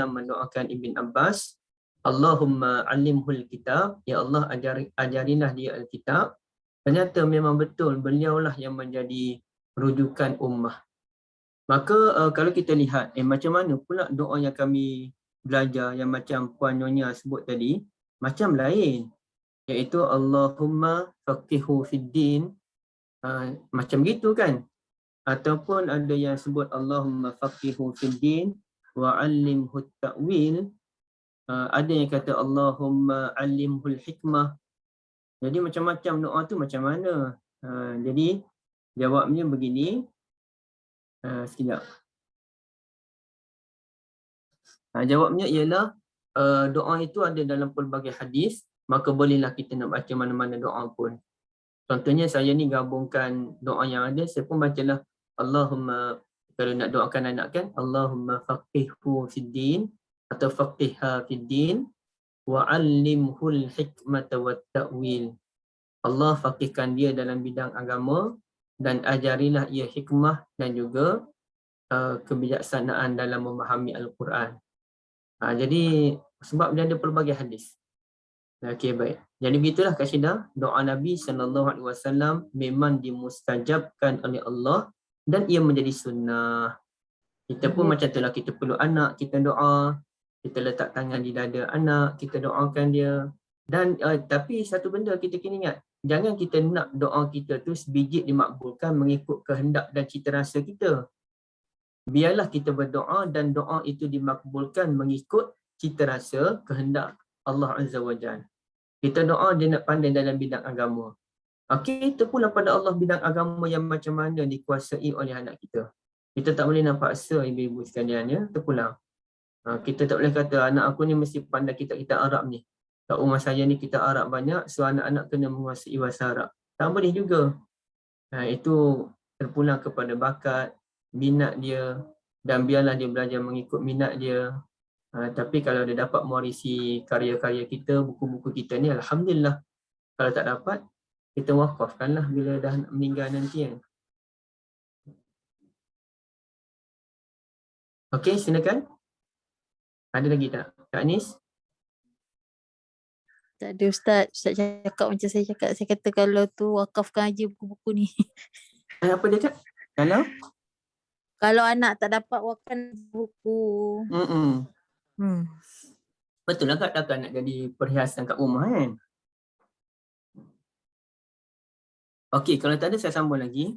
mendoakan Ibn Abbas, Allahumma alimhul kitab, ya Allah ajarilah dia Alkitab. Ternyata memang betul beliaulah yang menjadi rujukan ummah. Maka kalau kita lihat macam mana pula doa yang kami belajar yang macam Puan Nyonya sebut tadi, macam lain. Iaitu Allahumma faqihu fid din, macam gitu kan. Ataupun ada yang sebut Allahumma faqihu fid din wa 'allimhu ta'wil. Ada yang kata Allahumma 'allimhul hikmah. Jadi macam-macam doa tu macam mana? Jadi jawabnya begini. Sekejap. Jawabnya ialah doa itu ada dalam pelbagai hadis, maka bolehlah kita nak baca mana-mana doa pun. Contohnya saya ni gabungkan doa yang ada, saya pun bacalah Allahumma, kalau nak doakan anak kan, Allahumma faqihhu fid din atau faqihha fid din wa 'allimhul hikmata wat ta'wil. Allah faqihkan dia dalam bidang agama dan ajarilah ia hikmah dan juga kebijaksanaan dalam memahami Al-Quran. Jadi sebab dia ada pelbagai hadis. Okey, baik. Jadi begitulah Kak Syida, doa Nabi SAW memang dimustajabkan oleh Allah dan ia menjadi sunnah. Kita pun macam itulah, kita perlu anak, kita doa, kita letak tangan di dada anak, kita doakan dia. Dan tapi satu benda kita kena ingat, jangan kita nak doa kita tu sebiji dimakbulkan mengikut kehendak dan cita rasa kita. Biarlah kita berdoa dan doa itu dimakbulkan mengikut cita rasa kehendak Allah Azza wa Jalla. Kita doa dia nak pandai dalam bidang agama. Okey, terpulang pada Allah bidang agama yang macam mana dikuasai oleh anak kita. Kita tak boleh nak paksa ibu-ibu sekalian ya, terpulang. Kita tak boleh kata anak aku ni mesti pandai kitab-kitab Arab ni. Kat rumah saya ni kitab Arab banyak, so anak-anak kena menguasai bahasa Arab. Tak boleh juga. Itu terpulang kepada bakat, minat dia, dan biarlah dia belajar mengikut minat dia. Tapi kalau dia dapat mewarisi karya-karya kita, buku-buku kita ni, alhamdulillah. Kalau tak dapat, kita wakafkanlah bila dah meninggal nanti kan. Okey, silakan. Ada lagi tak? Kak Anis?
Tak ada Ustaz. Ustaz cakap macam saya cakap. Saya kata kalau tu wakafkan aja buku-buku ni.
Apa dia cakap?
Kalau anak tak dapat wakafkan buku.
Betul lah Kak, takkan nak jadi perhiasan kat rumah kan? Okey, kalau tak ada saya sambung lagi.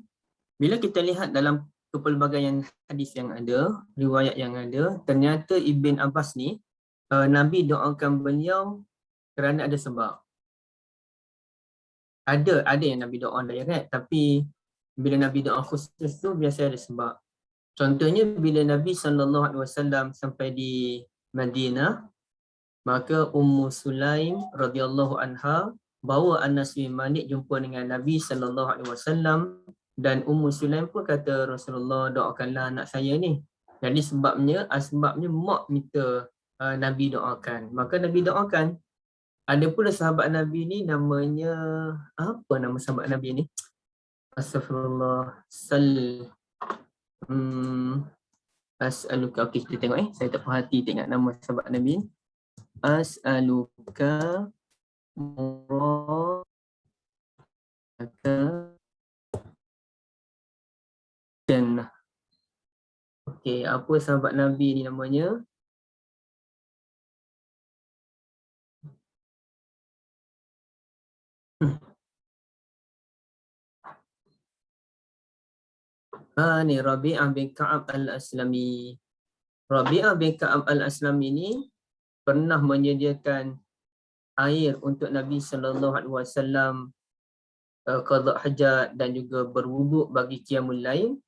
Bila kita lihat dalam kepelbagaian hadis yang ada, riwayat yang ada, ternyata Ibn Abbas ni, Nabi doakan beliau kerana ada sebab. Ada yang Nabi doa direct, tapi bila Nabi doa khusus tu biasa ada sebab. Contohnya bila Nabi SAW sampai di Madinah, maka Ummu Sulaim radhiyallahu anha bawa Anas bin Malik jumpa dengan Nabi SAW, dan Ummu Sulaim pun kata, Rasulullah doakanlah anak saya ni. Jadi sebabnya mak minta Nabi doakan. Maka Nabi doakan. Ada pula sahabat Nabi ni namanya, apa nama sahabat Nabi ni? Astagfirullah. As'aluka. Okey, kita tengok saya tak perhati tengok nama sahabat Nabi. As'aluka muradaka jannah. Okey, apa sahabat Nabi ni namanya? Ni Rabi'ah bin Ka'ab al-Aslami. Rabi'ah bin Ka'ab al-Aslami ni pernah menyediakan air untuk Nabi SAW qada hajat dan juga berwuduk bagi qiyamul lail.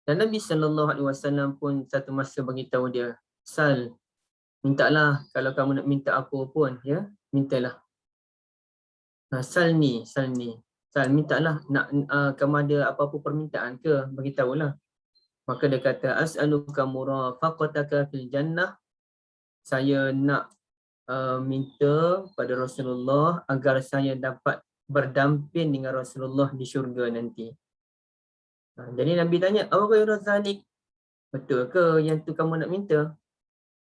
Dan Nabi SAW pun satu masa beritahu dia, Sal, mintalah kalau kamu nak minta apa pun, ya, mintalah. Sal mintalah, nak kamu ada apa-apa permintaan ke, beritahulah. Maka dia kata, as'aluka murafaqataka fil jannah. Saya nak minta pada Rasulullah agar saya dapat berdamping dengan Rasulullah di syurga nanti. Jadi Nabi tanya, awghairu zalik, betul ke yang tu kamu nak minta?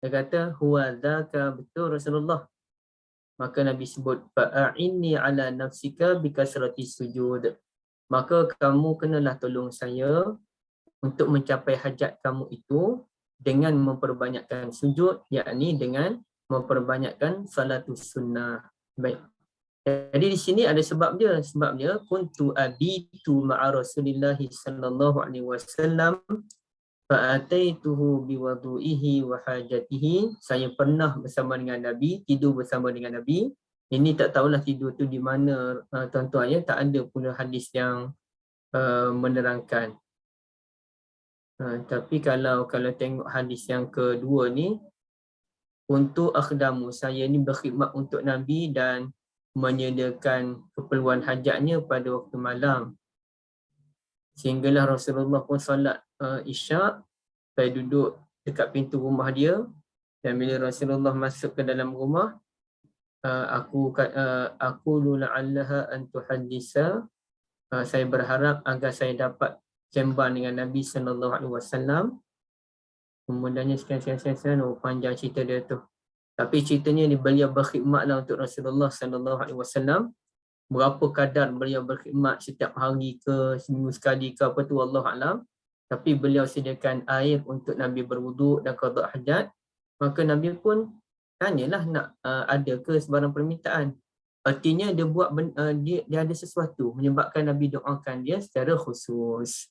Dia kata, huwa dzaka, betul Rasulullah. Maka Nabi sebut, fa'inni ala nafsika bikasrati sujud. Maka kamu kenalah tolong saya untuk mencapai hajat kamu itu dengan memperbanyakkan sujud, yakni dengan memperbanyakkan salatus sunnah. Baik. Jadi di sini ada sebab dia. Sebab dia, kuntu abitu ma'a Rasulillah sallallahu alaihi wasallam fa'ataituhu biwadu'ihi wa hajatihi. Saya pernah bersama dengan Nabi, tidur bersama dengan Nabi. Ini tak tahulah tidur tu di mana, tuan-tuan ya, tak ada pula hadis yang menerangkan. Tapi kalau tengok hadis yang kedua ni, untuk akhdamu, saya ni berkhidmat untuk Nabi dan menyediakan keperluan hajatnya pada waktu malam. Sehinggalah Rasulullah pun solat Isyak, saya duduk dekat pintu rumah dia, dan bila Rasulullah masuk ke dalam rumah, aku la'allaha an tuhaddisa, saya berharap agar saya dapat sembang dengan Nabi SAW. Kemudiannya sekian, panjang cerita dia tu. Tapi ceritanya ni beliau berkhidmatlah untuk Rasulullah SAW. Berapa kadar beliau berkhidmat setiap hari ke, seminggu sekali ke, apa tu, wallahu a'lam. Tapi beliau sediakan air untuk Nabi berwuduk dan qada hajat. Maka Nabi pun tanyalah nak ada ke sebarang permintaan. Artinya dia buat dia ada sesuatu menyebabkan Nabi doakan dia secara khusus.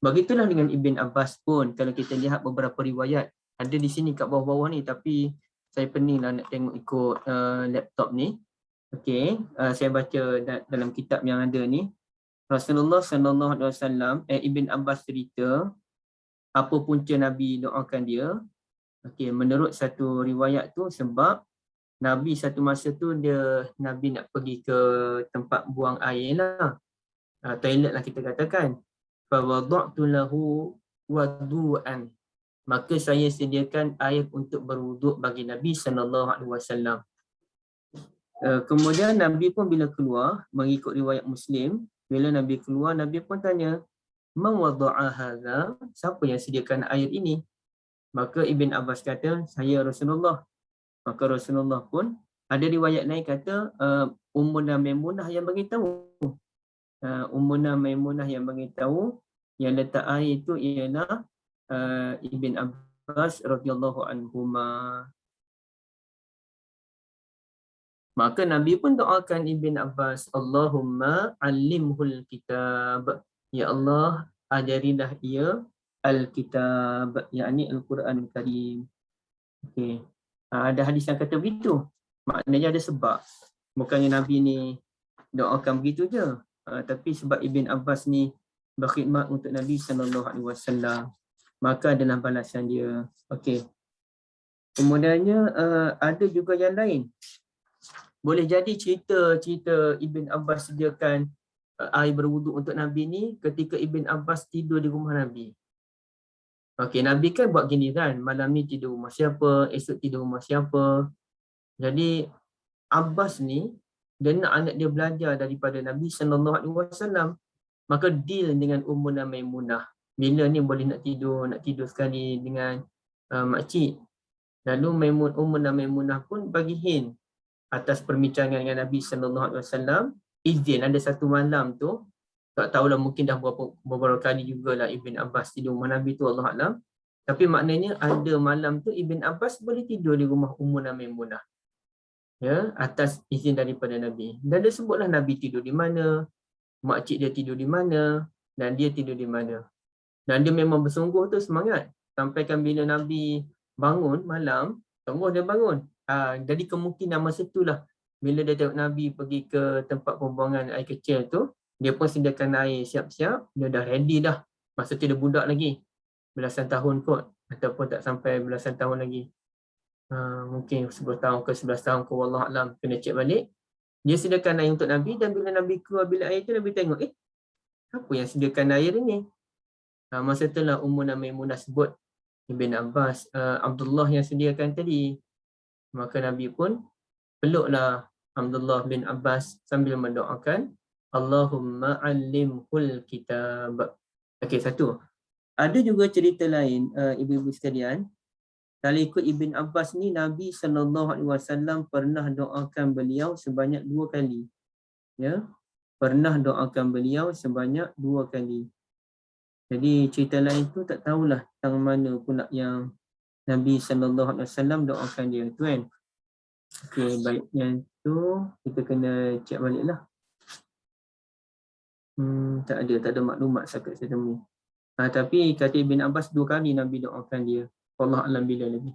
Begitulah dengan Ibn Abbas pun. Kalau kita lihat beberapa riwayat, ada di sini kat bawah-bawah ni, tapi saya peninglah nak tengok ikut laptop ni. Okey, saya baca dalam kitab yang ada ni. Rasulullah SAW, Ibn Abbas cerita apa punca Nabi doakan dia. Okey, menurut satu riwayat tu sebab Nabi satu masa tu Nabi nak pergi ke tempat buang air lah, toilet lah kita katakan. Fa wada'tu lahu wudu'an. Maka saya sediakan air untuk berwuduk bagi Nabi SAW. Kemudian Nabi pun bila keluar, mengikut riwayat Muslim, bila Nabi keluar, Nabi pun tanya, man wada'a hadha? Siapa yang sediakan air ini? Maka Ibn Abbas kata, saya Rasulullah. Maka Rasulullah pun Ada riwayat lain kata Ummuna Maimunah yang beritahu. Ummuna Maimunah yang beritahu yang letak air itu ialah Ibn Abbas radhiyallahu anhuma. Maka Nabi pun doakan Ibn Abbas, Allahumma alimhul kitab. Ya Allah, ajarilah ia al-kitab, yakni Al-Quran Karim. Okey. Ada hadis yang kata begitu. Maknanya ada sebab. Bukannya Nabi ni doakan begitu je. Tapi sebab Ibn Abbas ni berkhidmat untuk Nabi SAW, maka adalah balasan dia. Okey. Kemudiannya ada juga yang lain. Boleh jadi cerita Ibn Abbas sediakan air berwuduk untuk Nabi ni ketika Ibn Abbas tidur di rumah Nabi. Okey, Nabi kan buat gini kan, malam ni tidur rumah siapa, esok tidur rumah siapa. Jadi Abbas ni dia nak anak dia belajar daripada Nabi SAW, maka deal dengan Ummuna Maimunah. Bila ni boleh nak tidur sekali dengan makcik. Lalu Ummuna Maimunah pun bagi hint atas perbincangan dengan Nabi SAW, izin ada satu malam tu, tak tahulah mungkin dah beberapa kali jugalah Ibn Abbas tidur rumah Nabi tu, Allah Alam. Tapi maknanya ada malam tu Ibn Abbas boleh tidur di rumah Ummuna Maimunah. Ya, atas izin daripada Nabi. Dan dia sebutlah Nabi tidur di mana, makcik dia tidur di mana, dan dia tidur di mana. Dan dia memang bersungguh tu semangat. Sampaikan bila Nabi bangun malam, sungguh dia bangun. Jadi kemungkinan masa itulah bila dia tengok Nabi pergi ke tempat pembuangan air kecil tu, dia pun sediakan air siap-siap, dia dah ready dah. Masa tu dia budak lagi, belasan tahun kot, ataupun tak sampai belasan tahun lagi. Mungkin 10 tahun ke 11 tahun ke, wallahu alam, kena cek balik. Dia sediakan air untuk Nabi, dan bila Nabi keluar bilik air tu, Nabi tengok, apa yang sediakan air ni? Masa itulah Ummuna Maimunah sebut Ibn Abbas, Abdullah yang sediakan tadi. Maka Nabi pun peluklah Abdullah bin Abbas sambil mendoakan, Allahumma alimhul kitab. Okey, satu. Ada juga cerita lain, ibu-ibu sekalian. Kalau ikut Ibn Abbas ni, Nabi SAW pernah doakan beliau sebanyak 2 kali. Ya, pernah doakan beliau sebanyak 2 kali. Jadi cerita lain tu tak tahulah tentang mana pula yang Nabi SAW doakan dia tu kan. Okey, baik, yang tu kita kena cek balik lah. Tak ada maklumat setakat saya temui. Tapi kata Ibn Abbas 2 kali Nabi doakan dia. Allah alam bila lagi.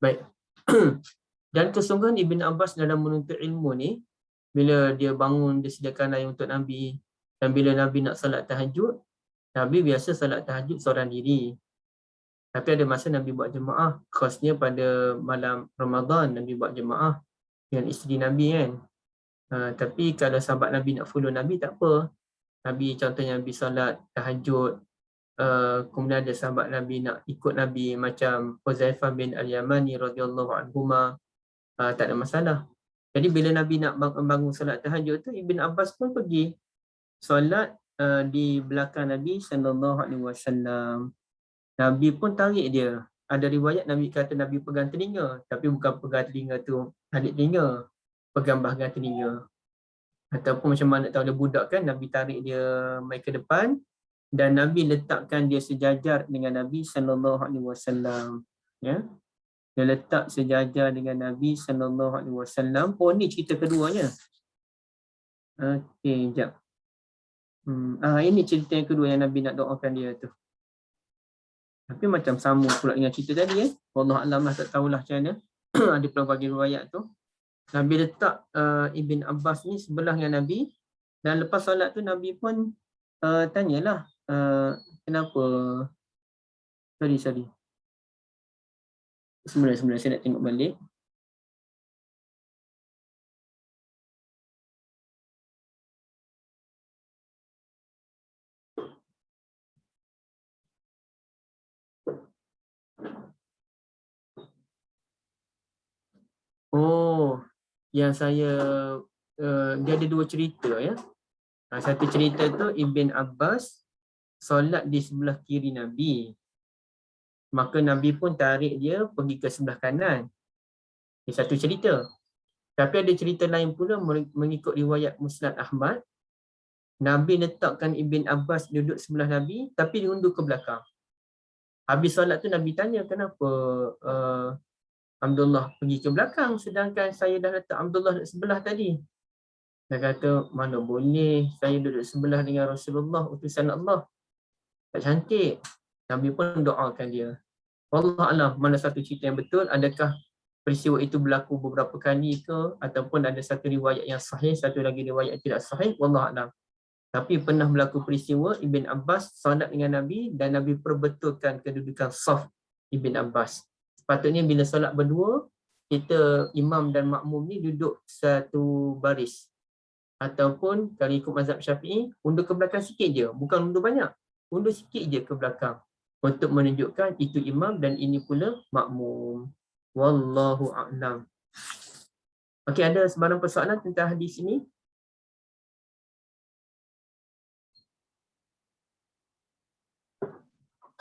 Baik. Dan kesungguhan Ibn Abbas dalam menuntut ilmu ni, bila dia bangun, dia sediakan air untuk Nabi. Dan bila Nabi nak salat tahajud, Nabi biasa salat tahajud seorang diri. Tapi ada masa Nabi buat jemaah, khasnya pada malam Ramadan Nabi buat jemaah dengan isteri Nabi kan. Tapi kalau sahabat Nabi nak follow Nabi, tak apa. Nabi contohnya Nabi salat tahajud, kemudian ada sahabat Nabi nak ikut Nabi macam Huzaifah bin Al-Yamani radhiyallahu anhuma, tak ada masalah. Jadi bila Nabi nak bangun salat tahajud tu, Ibn Abbas pun pergi solat di belakang Nabi SAW. Nabi pun tarik dia. Ada riwayat Nabi kata Nabi pegang telinga, tapi bukan pegang telinga tu adik telinga, pegang bahagian telinga. Ataupun macam mana tahu dia budak kan, Nabi tarik dia mai ke depan, dan Nabi letakkan dia sejajar dengan Nabi SAW. Ya, dia letak sejajar dengan Nabi SAW. Oh, ni cerita keduanya. Okey, sekejap. Ini cerita yang kedua yang Nabi nak doakan dia tu. Tapi macam sama pula dengan cerita tadi Wallah alam lah, tak tahulah macam mana. Ada pelbagai riwayat tu. Nabi letak Ibn Abbas ni sebelah dengan Nabi, dan lepas solat tu Nabi pun tanyalah kenapa. Sorry. Sebenarnya saya nak tengok balik. Oh, yang saya dia ada 2 cerita ya. Satu cerita tu Ibn Abbas solat di sebelah kiri Nabi. Maka Nabi pun tarik dia pergi ke sebelah kanan. Ini satu cerita. Tapi ada cerita lain pula mengikut riwayat Musnad Ahmad. Nabi letakkan Ibn Abbas duduk sebelah Nabi tapi diundur ke belakang. Habis solat tu Nabi tanya, kenapa Abdullah pergi ke belakang sedangkan saya dah letak Abdullah duduk sebelah tadi. Dia kata, mana boleh saya duduk sebelah dengan Rasulullah, utusan Allah. Tak cantik. Nabi pun doakan dia. Wallah alam, mana satu cerita yang betul, adakah peristiwa itu berlaku beberapa kali ke, ataupun ada satu riwayat yang sahih, satu lagi riwayat yang tidak sahih, wallah alam. Tapi pernah berlaku peristiwa Ibn Abbas solat dengan Nabi dan Nabi perbetulkan kedudukan saf Ibn Abbas. Sepatutnya bila solat berdua, kita imam dan makmum ni duduk satu baris. Ataupun kalau ikut mazhab Syafi'i, undur ke belakang sikit je, bukan undur banyak. Undur sikit je ke belakang untuk menunjukkan itu imam dan ini pula makmum. Wallahu a'lam. Okey, ada sebarang persoalan tentang hadis ini?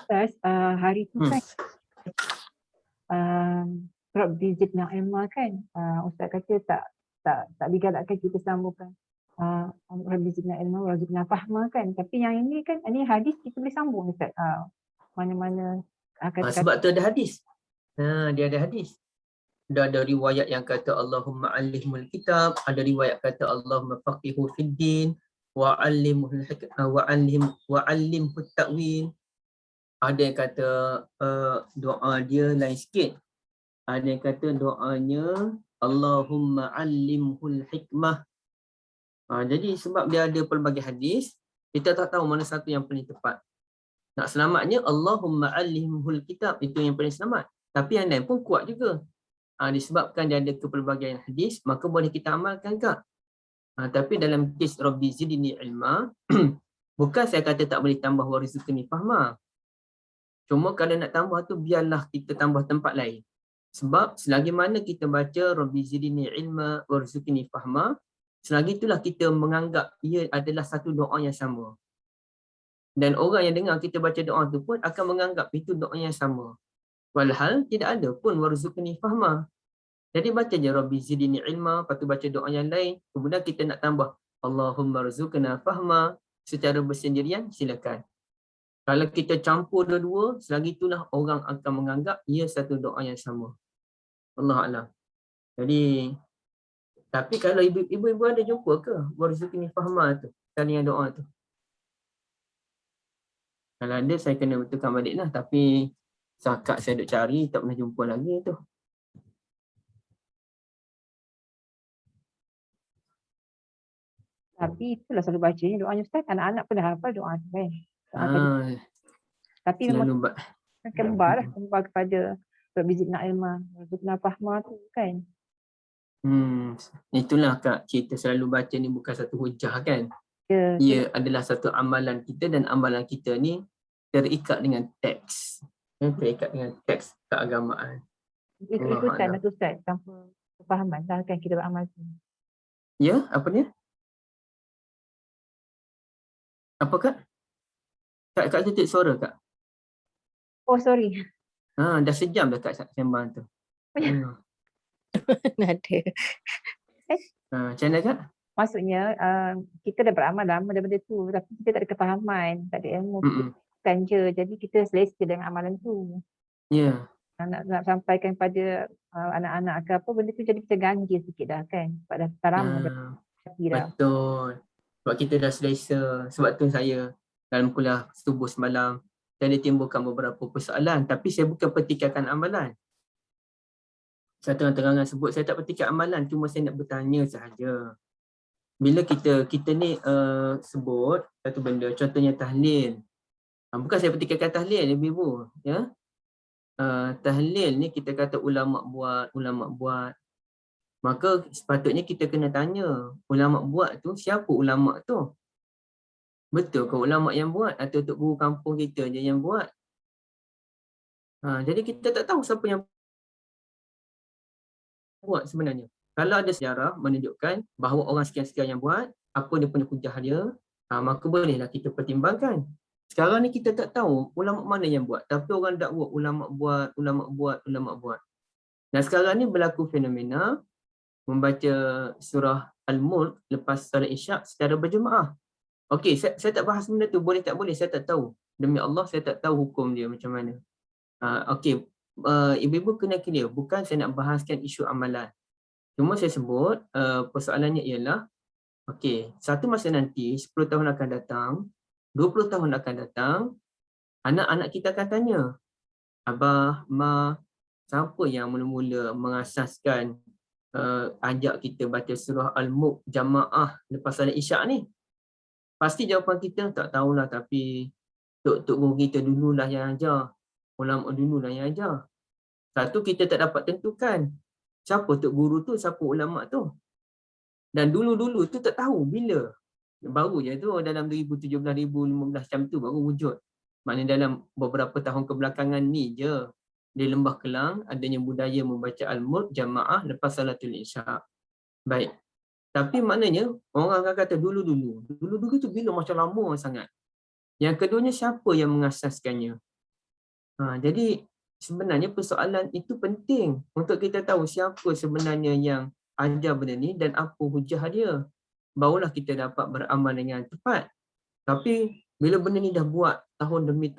Ustaz, hari tu kan Rabbi zidna ilma kan, Ustaz kata tak digalakkan kita sambungkan Rabbi zidna ilma wa zidna fahma kan, tapi yang ini kan, ini hadis kita boleh sambung Ustaz. Mana-mana kata-kata.
Sebab tu ada hadis. Dia ada hadis. Dah ada riwayat yang kata Allahumma allimhul kitab, ada riwayat kata Allahumma faqihu fid din wa allimhul ta'wil. Ada yang kata doa dia lain sikit. Ada yang kata doanya Allahumma allimhul hikmah. Jadi sebab dia ada pelbagai hadis, kita tak tahu mana satu yang paling tepat. Nak selamatnya Allahumma allimhul kitab, itu yang paling selamat. Tapi yang lain pun kuat juga. Disebabkan dia ada kepelbagaian hadis, maka boleh kita amalkan ke? Tapi dalam kes Rabbi zidni ilma, bukan saya kata tak boleh tambah warizqni fahma. Cuma kalau nak tambah tu biarlah kita tambah tempat lain. Sebab selagi mana kita baca Rabbi zidni ilma warizqni fahma, selagi itulah kita menganggap ia adalah satu doa yang sama. Dan orang yang dengar kita baca doa tu pun akan menganggap itu doa yang sama. Walhal tidak ada pun warizqni fahma. Jadi baca je Rabbi zidni ilma, lepas tu baca doa yang lain. Kemudian kita nak tambah Allahumma rzuqna fahma secara bersendirian, silakan. Kalau kita campur dua-dua, selagi itulah orang akan menganggap ia satu doa yang sama. Allah Alam. Jadi, tapi kalau ibu-ibu ada jumpa ke warzuqni fahma tu, kalian doa tu? Kalau ada, saya kena betulkan balik lah. Tapi sakat saya duk cari, tak pernah jumpa lagi tu.
Tapi itulah selalu bacanya doanya Ustaz. Anak-anak pun dah hafal doa tu kan. Tapi memang kembar kepada Rabbi zidna ilma warzuqna fahma tu kan.
Itulah Kak, kita selalu baca ni bukan satu hujah kan. Ia adalah satu amalan kita dan amalan kita ni terikat dengan teks. Terikat dengan teks keagamaan.
Ikut-ikutan lah tu Ustaz, tanpa kefahaman dah kan kita beramal tu.
Ya, apa dia? Apa Kak? Kak tutup suara Kak.
Oh sorry.
Dah sejam dah Kak sembang tu.
Ada.
Macam mana Kak?
Maksudnya kita dah beramal lama daripada tu, tapi kita tak ada kefahaman, tak ada ilmu, bukan je. Jadi kita selesa dengan amalan tu.
Ya.
Nak sampaikan pada anak-anak ke apa, benda tu jadi macam ganjil sikit dah kan. Sebab dah lama dah.
Betul. Sebab kita dah selesa. Sebab tu saya dalam kuliah subuh semalam, saya timbulkan beberapa persoalan. Tapi saya bukan pertikaikan amalan. Saya terang-terangan sebut, saya tak pertikaikan amalan. Cuma saya nak bertanya sahaja. Bila kita ni sebut satu benda, contohnya tahlil. Bukan saya pertikaikan tahlil, ibu-ibu. Ya? Tahlil ni kita kata ulama buat. Maka sepatutnya kita kena tanya, ulama buat tu siapa ulama tu? Betul ke ulama yang buat atau tok guru kampung kita je yang buat? Jadi kita tak tahu siapa yang buat sebenarnya. Kalau ada sejarah menunjukkan bahawa orang sekian-sekian yang buat, apa dia punya hujah dia, maka bolehlah kita pertimbangkan. Sekarang ni kita tak tahu ulama mana yang buat, tapi orang dakwa ulama buat. Dan sekarang ni berlaku fenomena membaca surah Al-Mulk lepas solat Isyak secara berjemaah. Okey, saya tak bahas benda tu, boleh tak boleh, saya tak tahu. Demi Allah saya tak tahu hukum dia macam mana. Okey, ibu-ibu kena clear, bukan saya nak bahaskan isu amalan. Cuma saya sebut persoalannya ialah, okey, satu masa nanti 10 tahun akan datang, 20 tahun akan datang, anak-anak kita akan tanya, Abah, Ma, siapa yang mula-mula mengasaskan ajak kita baca surah Al-Mulk jamaah lepas solat Isyak ni? Pasti jawapan kita tak tahulah, tapi tok guru kita dululah yang ajar. Ulama dululah yang ajar. Satu, kita tak dapat tentukan siapa tok guru tu, siapa ulama tu. Dan dulu-dulu tu tak tahu bila. Baru je tu dalam 2017, 2015 macam tu baru wujud. Maknanya dalam beberapa tahun kebelakangan ni je di Lembah Kelang adanya budaya membaca Al-Mulk jamaah lepas salatul Isyak. Baik. Tapi maknanya orang akan kata dulu-dulu. Dulu-dulu tu bila, macam lama sangat. Yang keduanya, siapa yang mengasaskannya? Jadi sebenarnya persoalan itu penting untuk kita tahu siapa sebenarnya yang ajar benda ni dan apa hujah dia. Barulah kita dapat beramal dengan tepat. Tapi bila benda ni dah buat tahun demi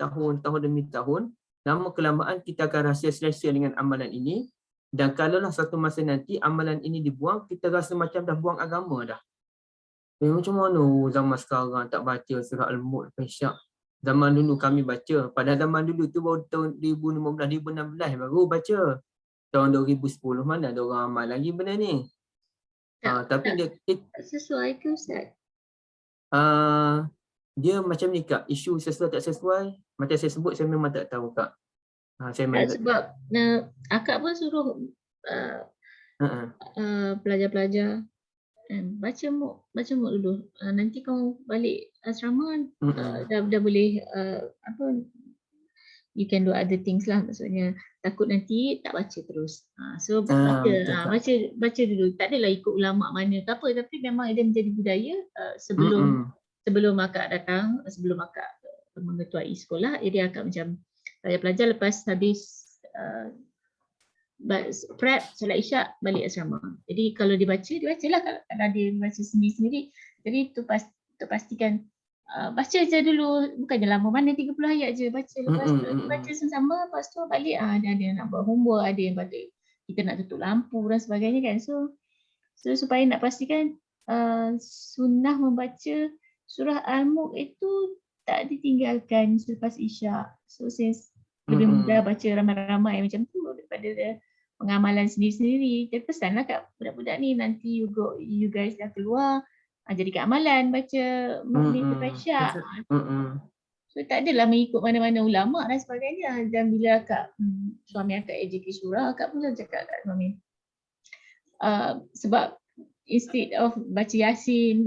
tahun, lama kelamaan kita akan rasa selesa dengan amalan ini. Dan kalaulah satu masa nanti amalan ini dibuang, kita rasa macam dah buang agama dah. Macam mana zaman sekarang tak baca surah Al-Mulk lepas Isyak? Zaman dulu kami baca. Pada zaman dulu tu baru tahun 2015, 2016 baru baca. Tahun 2010 mana ada orang amal lagi benda ni. Tapi dia
Sesuai ke Ustaz?
dia macam ni Kak, isu sesuai tak sesuai, macam saya sebut, saya memang tak tahu Kak. Saya
Sebab akak pun suruh pelajar-pelajar baca muk dulu. Nanti kau balik asrama dah boleh you can do other things lah, maksudnya takut nanti tak baca terus. So baca dulu. Tak adalah ikut ulama mana ke apa, tapi memang dia menjadi budaya sebelum akak datang, sebelum akak mengetuai sekolah, dia akak macam pelajar lepas habis prep solat Isyak balik asrama. Jadi kalau dibacalah, kalau dia baca sendiri-sendiri. Jadi tu pastikan baca je dulu, bukannya lama mana 30 ayat je baca, lepas tu baca sama-sama, lepas tu balik ada nak buat homework, ada yang balik kita nak tutup lampu dan sebagainya kan. So supaya nak pastikan sunnah membaca surah Al-Mulk itu tak ditinggalkan selepas Isyak. So since lebih mudah baca ramai-ramai macam tu daripada pengamalan sendiri-sendiri. Jadi pesanlah kat budak-budak ni, nanti you guys dah keluar, jadikan amalan baca Mulk lepas Isyak. So tak adalah mengikut mana-mana ulama dan sebagainya. Dan bila suami akak AJK Shura, akak pun cakap kat suami, sebab instead of baca Yasin,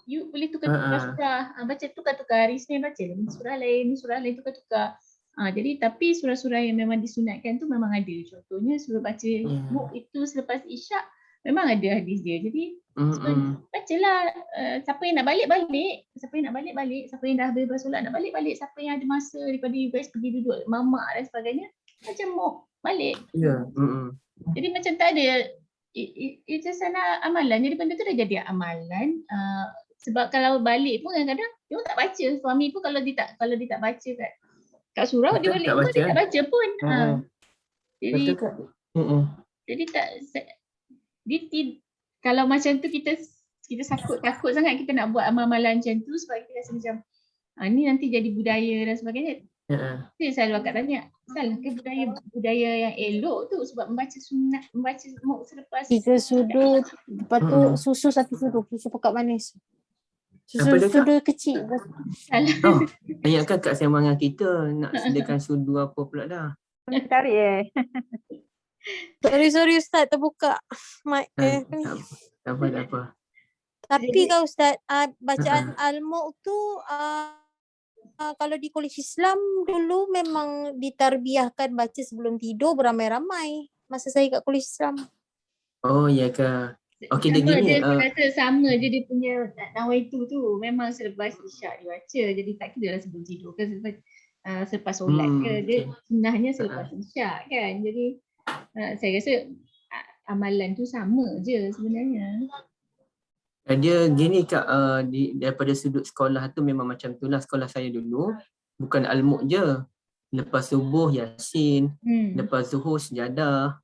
you boleh tukar-tukar surah. Baca tukar-tukar, hari Isnin baca surah lain, tukar-tukar. Jadi tapi surah-surah yang memang disunatkan tu memang ada. Contohnya surah baca Mulk itu selepas Isyak memang ada hadis dia. Jadi bacalah. Siapa yang nak balik-balik, siapa yang dah habis bersolat nak balik-balik, siapa yang ada masa daripada you guys pergi duduk mamak dan sebagainya, macam Mulk balik. Jadi macam tak ada, it's just amalan. Jadi benda tu dah jadi amalan. Sebab kalau balik pun kadang-kadang dia tak baca. Suami pun kalau dia tak baca kat surau, dia balik pun dia tak baca pun. Jadi kalau macam tu kita takut sangat kita nak buat amalan macam tu, sebab kita rasa macam ni nanti jadi budaya dan sebagainya. Saya selalu akak tanya, salah ke budaya yang elok tu, sebab membaca Mulk selepas
3 sudu, lepas tu susu 1 sudu, susu pekat manis. Sudu kecil.
Ingatkan Kak Sembang dengan kita nak sediakan sudu apa pula dah.
Tarik
Sorry Ustaz, terbuka mic.
Tak apa.
Tapi kau Ustaz, bacaan Al-Mulk tu kalau di Kolej Islam dulu memang ditarbiahkan baca sebelum tidur beramai-ramai masa saya kat Kolej Islam.
Oh ya ke? Okey, dia gini.
Dia rasa sama je dia punya nawaitu tu. Memang selepas Isyak dia baca. Jadi tak kira lah sebelum tidur ke selepas solat ke. Dia sunnahnya selepas Isyak kan. Jadi saya rasa amalan tu sama je sebenarnya.
Dia gini Kak, daripada sudut sekolah tu memang macam tu lah. Sekolah saya dulu bukan Al-Mu'k je. Lepas subuh Yasin, lepas zuhur Sejadah,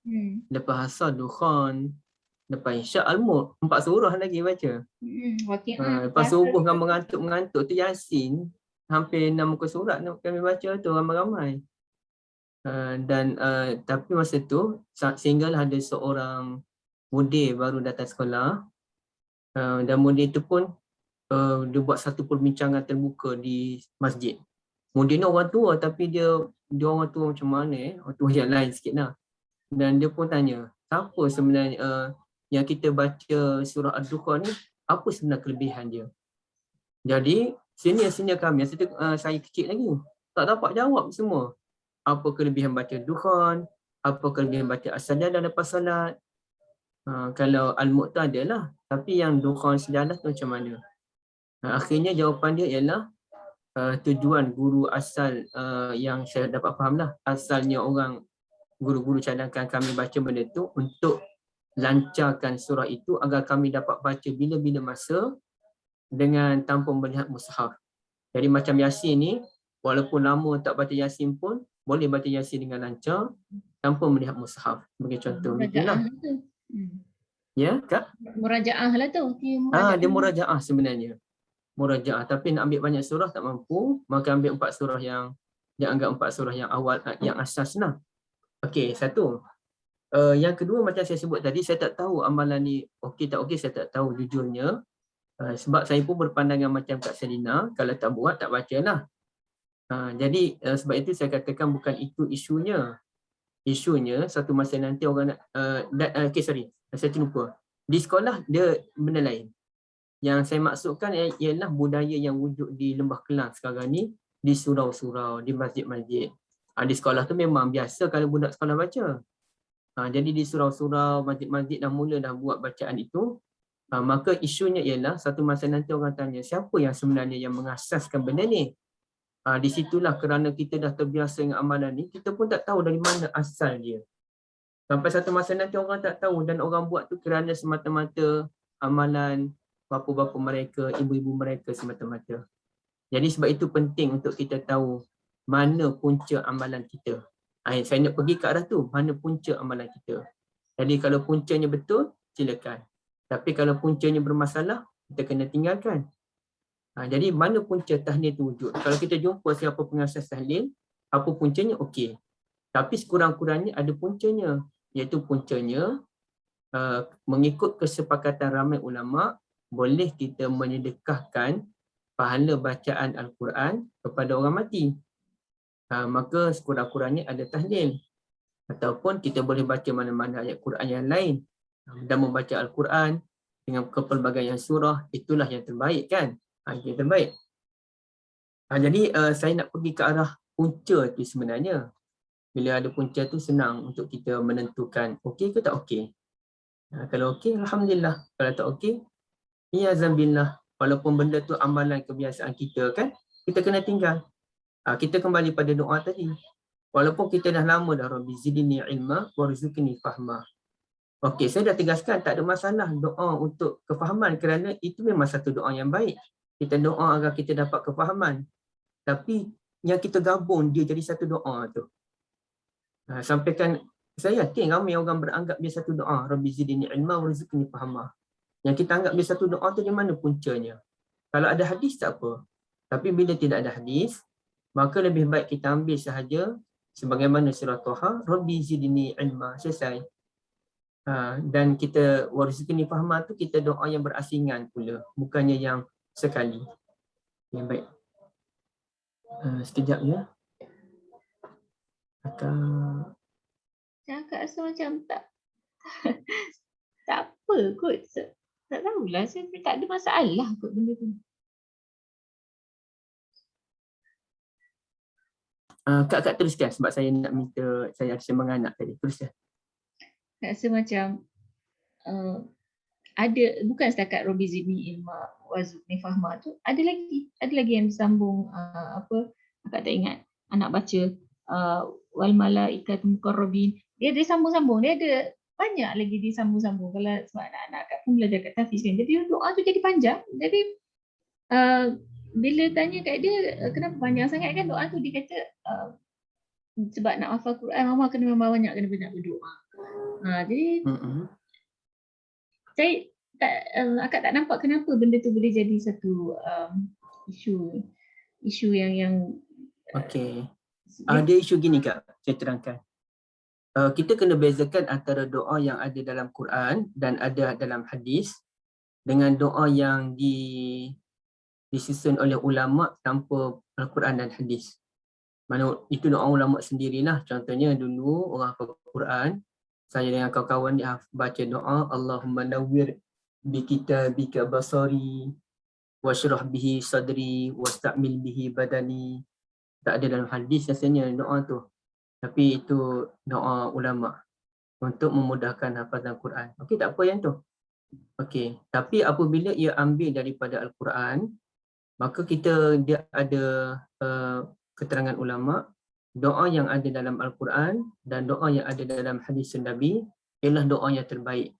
lepas asar Dukhan, lepas isyak Al-Mu'k. 4 surah lagi baca. Lepas subuh dengan mengantuk-mengantuk tu Yasin. Hampir 6 muka surat kami baca tu ramai-ramai. Tapi masa tu sehinggalah ada seorang mudir baru datang sekolah. Dan mudir tu pun dia buat satu perbincangan terbuka di masjid. Mudir ni orang tua tapi dia orang tua macam mana orang tua yang lain sikit lah. Dan dia pun tanya, siapa sebenarnya yang kita baca surah Ad-Dukhan ni, apa sebenarnya kelebihan dia? Jadi senior kami, saya kecil lagi, tak dapat jawab semua. Apa kelebihan baca Dukhan, apa kelebihan baca As-Sajadah lepas salat. Kalau Al-Mu'k tu adalah, tapi yang Dukhan Sejadah tu macam mana? Akhirnya jawapan dia ialah tujuan guru asal yang saya dapat faham lah. Asalnya orang guru-guru cadangkan kami baca benda tu untuk lancarkan surah itu agar kami dapat baca bila-bila masa dengan tanpa melihat mushaf. Jadi macam Yasin ni, walaupun lama tak baca Yasin pun boleh baca Yasin dengan lancar tanpa melihat mushaf. Sebagai contoh.
Murajaah tu.
Ya, Kak?
Murajaah lah tu.
Dia murajaah sebenarnya. Murajaah, tapi nak ambil banyak surah tak mampu, maka ambil 4 surah yang dia anggap 4 surah yang awal, yang asas lah. Okey, satu. Yang kedua macam saya sebut tadi, saya tak tahu amalan ni okey tak okey, saya tak tahu jujurnya. Sebab saya pun berpandangan macam Kak Selina, kalau tak buat tak baca lah. Jadi sebab itu saya katakan bukan itu isunya. Isunya satu masa nanti orang nak saya terlupa. Di sekolah dia benda lain. Yang saya maksudkan ialah budaya yang wujud di Lembah Kelang sekarang ni, di surau-surau, di masjid-masjid. Di sekolah tu memang biasa kalau budak sekolah baca. Jadi di surau-surau, masjid-masjid dah mula dah buat bacaan itu. Maka isunya ialah satu masa nanti orang tanya, siapa yang sebenarnya yang mengasaskan benda ni? Di situlah kerana kita dah terbiasa dengan amalan ni, kita pun tak tahu dari mana asal dia. Sampai satu masa nanti orang tak tahu dan orang buat tu kerana semata-mata amalan bapa-bapa mereka, ibu-ibu mereka semata-mata. Jadi sebab itu penting untuk kita tahu mana punca amalan kita. Saya nak pergi ke arah tu, mana punca amalan kita. Jadi kalau puncanya betul, silakan. Tapi kalau puncanya bermasalah, kita kena tinggalkan. Jadi mana punca tahlil itu wujud? Kalau kita jumpa siapa pengasas tahlil, apa puncanya, okey. Tapi sekurang-kurangnya ada puncanya. Iaitu puncanya, mengikut kesepakatan ramai ulama', boleh kita menyedekahkan pahala bacaan Al-Quran kepada orang mati. Maka sekurang-kurangnya ada tahlil. Ataupun kita boleh baca mana-mana ayat Quran yang lain. Dan membaca Al-Quran dengan kepelbagaian surah, itulah yang terbaik kan? Yang terbaik. Jadi saya nak pergi ke arah punca tu sebenarnya. Bila ada punca tu senang untuk kita menentukan okey ke tak okey. Kalau okey, Alhamdulillah. Kalau tak okey, ya zambillah, walaupun benda tu amalan kebiasaan kita kan, kita kena tinggal. Kita kembali pada doa tadi. Walaupun kita dah lama dah, Rabbi zidni ilma warzuqni fahma. Okey, saya dah tegaskan tak ada masalah doa untuk kefahaman kerana itu memang satu doa yang baik. Kita doa agar kita dapat kefahaman. Tapi yang kita gabung dia jadi satu doa tu. Sampaikan, saya yakin ramai orang beranggap dia satu doa, Rabbi zidni ilma warzuqni fahma. Yang kita anggap dia satu doa tu di mana puncanya? Kalau ada hadis tak apa. Tapi bila tidak ada hadis, maka lebih baik kita ambil sahaja sebagaimana surah Taha, Rabbi zidni ilma, selesai. Dan kita warzuqni fahma tu kita doa yang berasingan pula, bukannya yang sekali. Yang baik. Sekejap ya.
Cakap rasa macam tak apa kot. Tak tahulah, saya tak ada masalah kot benda tu.
Kak teruskan sebab saya nak minta, saya ada sembang anak tadi. Teruskan.
Rasa macam ada, bukan setakat Rabbi zidni ilma warzuqni fahma tu, ada lagi yang disambung apa, akak tak ingat, anak baca wal malaikatu muqarrabin. Dia sambung-sambung, dia ada banyak lagi disambung-sambung kalau sebab anak-anak kat pun belajar kat tahfiz kan. Jadi doa tu jadi panjang. Jadi bila tanya kat dia kenapa panjang sangat kan doa tu, dia kata sebab nak hafal Quran mama kena banyak berdoa. Jadi saya akak tak nampak kenapa benda tu boleh jadi satu isu yang
okey. Ada isu gini Kak, saya terangkan. Kita kena bezakan antara doa yang ada dalam Quran dan ada dalam hadis dengan doa yang disusun oleh ulama tanpa Al-Quran dan hadis. Mana itu doa ulama sendirilah. Contohnya dulu orang hafal Quran, saya dengan kawan-kawan dia baca doa Allahumma nawwir bi kitabika basari washrah bihi sadri wastamil bihi badani. Tak ada dalam hadis rasanya doa tu. Tapi itu doa ulama untuk memudahkan hafalan Quran. Okey, tak apa yang tu. Okey, tapi apabila ia ambil daripada Al-Quran, maka dia ada keterangan ulama, doa yang ada dalam Al-Quran dan doa yang ada dalam hadis Nabi ialah doa yang terbaik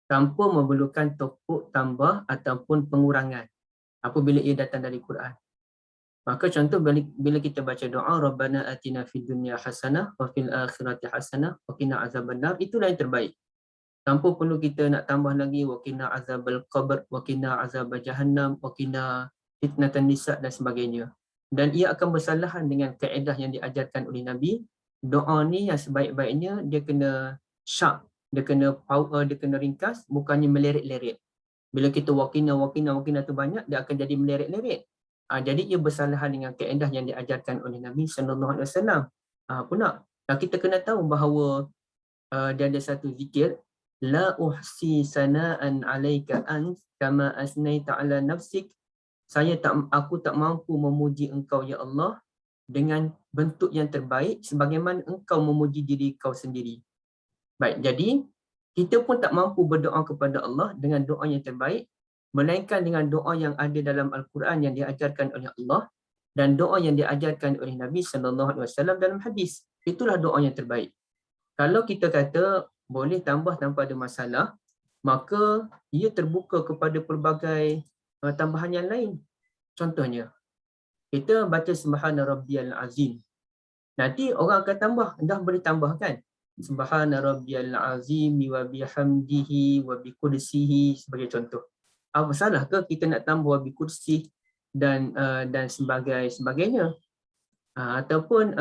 tanpa memerlukan topuk tambah ataupun pengurangan apabila ia datang dari Quran. Maka contoh bila kita baca doa Rabbana atina fid dunya hasanah wa fil akhirati hasanah wa qina azabannar, itulah yang terbaik. Tanpa perlu kita nak tambah lagi wa qina azabal qabr wa qina azab jahannam wa qina fitnatan nisa dan sebagainya. Dan ia akan bersalahan dengan kaedah yang diajarkan oleh Nabi. Doa ni yang sebaik-baiknya dia kena sharp, dia kena power, dia kena ringkas, bukannya meleret-leret. Bila kita wakina tu banyak, dia akan jadi meleret-leret. Jadi ia bersalahan dengan kaedah yang diajarkan oleh Nabi SAW. Pula kita kena tahu bahawa dia ada satu zikir, la uhsi sana'an 'alaika ant kama asnaita 'ala nafsik. Aku tak mampu memuji engkau ya Allah dengan bentuk yang terbaik sebagaimana engkau memuji diri kau sendiri. Baik, jadi kita pun tak mampu berdoa kepada Allah dengan doa yang terbaik, melainkan dengan doa yang ada dalam Al-Quran yang diajarkan oleh Allah dan doa yang diajarkan oleh Nabi SAW dalam hadis. Itulah doa yang terbaik. Kalau kita kata boleh tambah tanpa ada masalah, maka ia terbuka kepada pelbagai tambahan yang lain. Contohnya, kita baca Subhana Rabbiyal Azim. Nanti orang akan tambah, dah boleh tambah kan? Subhana Rabbiyal Azim wa bihamdihi wa biqudsihi sebagai contoh. Apa salah ke kita nak tambah biqudsi dan sebagainya? Ataupun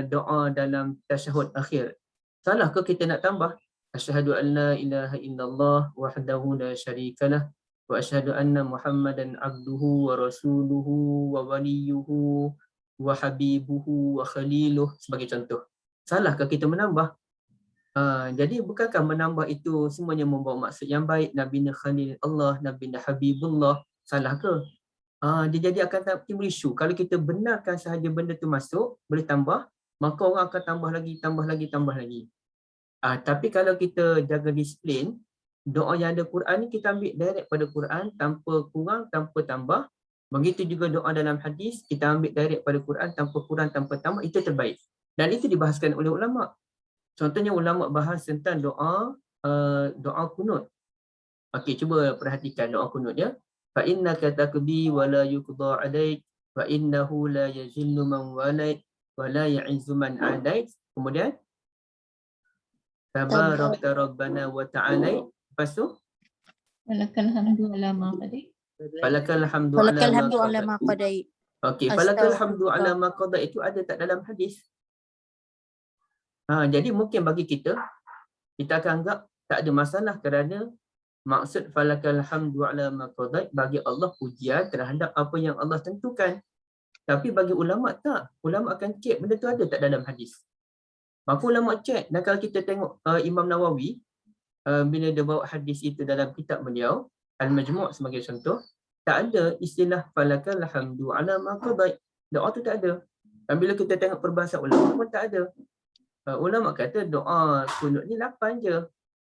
doa dalam tasyahud akhir. Salah ke kita nak tambah asyhadu an la ilaha illallah wahdahu la syarikalah wa asyhadu anna Muhammadan abduhu wa rasuluhu wa waliyuhu wa habibuhu wa khaliluh sebagai contoh. Salahkah kita menambah? Jadi bukankah menambah itu semuanya membawa maksud yang baik? Nabi Khalil Allah, Nabi Habibullah, salah ke? Dia jadi akan timbul isu. Kalau kita benarkan sahaja benda tu masuk, boleh tambah, maka orang akan tambah lagi. Tapi kalau kita jaga disiplin, doa yang ada Quran ni kita ambil direct pada Quran tanpa kurang, tanpa tambah. Begitu juga doa dalam hadis, kita ambil direct pada Quran tanpa kurang, tanpa tambah, itu terbaik. Dan itu dibahaskan oleh ulama. Contohnya ulama bahas tentang doa kunut. Okey, cuba perhatikan doa kunut ya. Fa innaka taqdi wa la yuqda 'alaik wa innahu la yazillu man walait wa la ya'izzu man 'adait. Kemudian tabarakta rabbana wa ta'ala. Lepas tu
Walakal hamdu ala ma qadait.
falakal hamdu ala ma qadait. Okey, falakal hamdu ala ma qadait itu ada tak dalam hadis? Jadi mungkin bagi kita akan anggap tak ada masalah kerana maksud falakal hamdu ala ma qadait bagi Allah pujian terhadap apa yang Allah tentukan. Tapi bagi ulama tak. Ulama akan cek benda tu ada tak dalam hadis. Maka ulama cek. Dan kalau kita tengok Imam Nawawi bila dia bawa hadis itu dalam kitab beliau Al-Majmu' sebagai contoh, tak ada istilah falakal hamdu ala ma qadait. Doa tu tak ada. Dan bila kita tengok perbahasan ulama pun tak ada. Ulama kata doa kunut ni 8 je.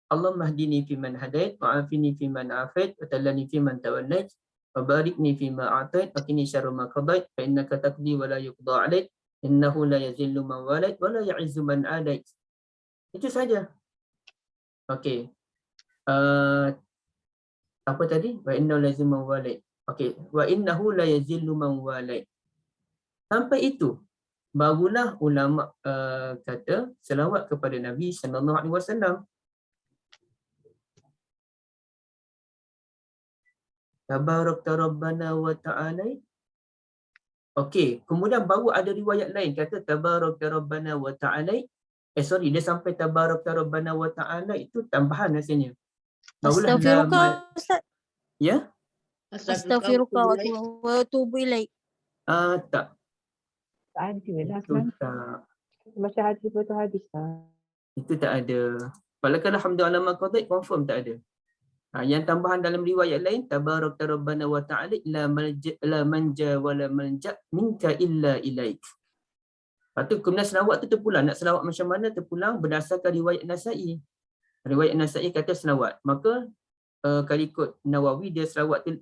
Allahumma hdini fiman hadait wa afini fiman afait wa tallani fiman tawallait wa barikni fima a'tait wa qini syarra ma qadait fa innaka taqdi wa la yuqda 'alaik innahu la yazillu man walait wa la ya'izzu man adait. Itu saja. Okey. Apa tadi? Wa innahu lazim walid. Okey. Wa innahu la yazillu man walid. Sampai itu barulah ulama kata selawat kepada Nabi sallallahu alaihi wasallam. Tabarakta rabbana wa ta'ala. Okey, kemudian baru ada riwayat lain kata tabarakta rabbana wa ta'ala. Dia sampai tabarakta rabbana wa ta'ala itu tambahan rasanya. Barulah
Astaghfirullah Ustaz.
Ya?
Astaghfirullah wa atubu ilaih.
Tak.
Tak ada lah
Itu
sebenarnya.
tak.
Macam hadis betul hadis lah.
Itu tak ada. Falakal hamdu ala ma qadait, confirm tak ada. Yang tambahan dalam riwayat lain tabarakta rabbana wa ta'ala la manja wa la manja minka illa ilaik. Lepas tu kemudian selawat tu terpulang. Nak selawat macam mana terpulang berdasarkan riwayat Nasa'i. Riwayat Nasa'i kata selawat. Maka kalau ikut Nawawi dia selawat tu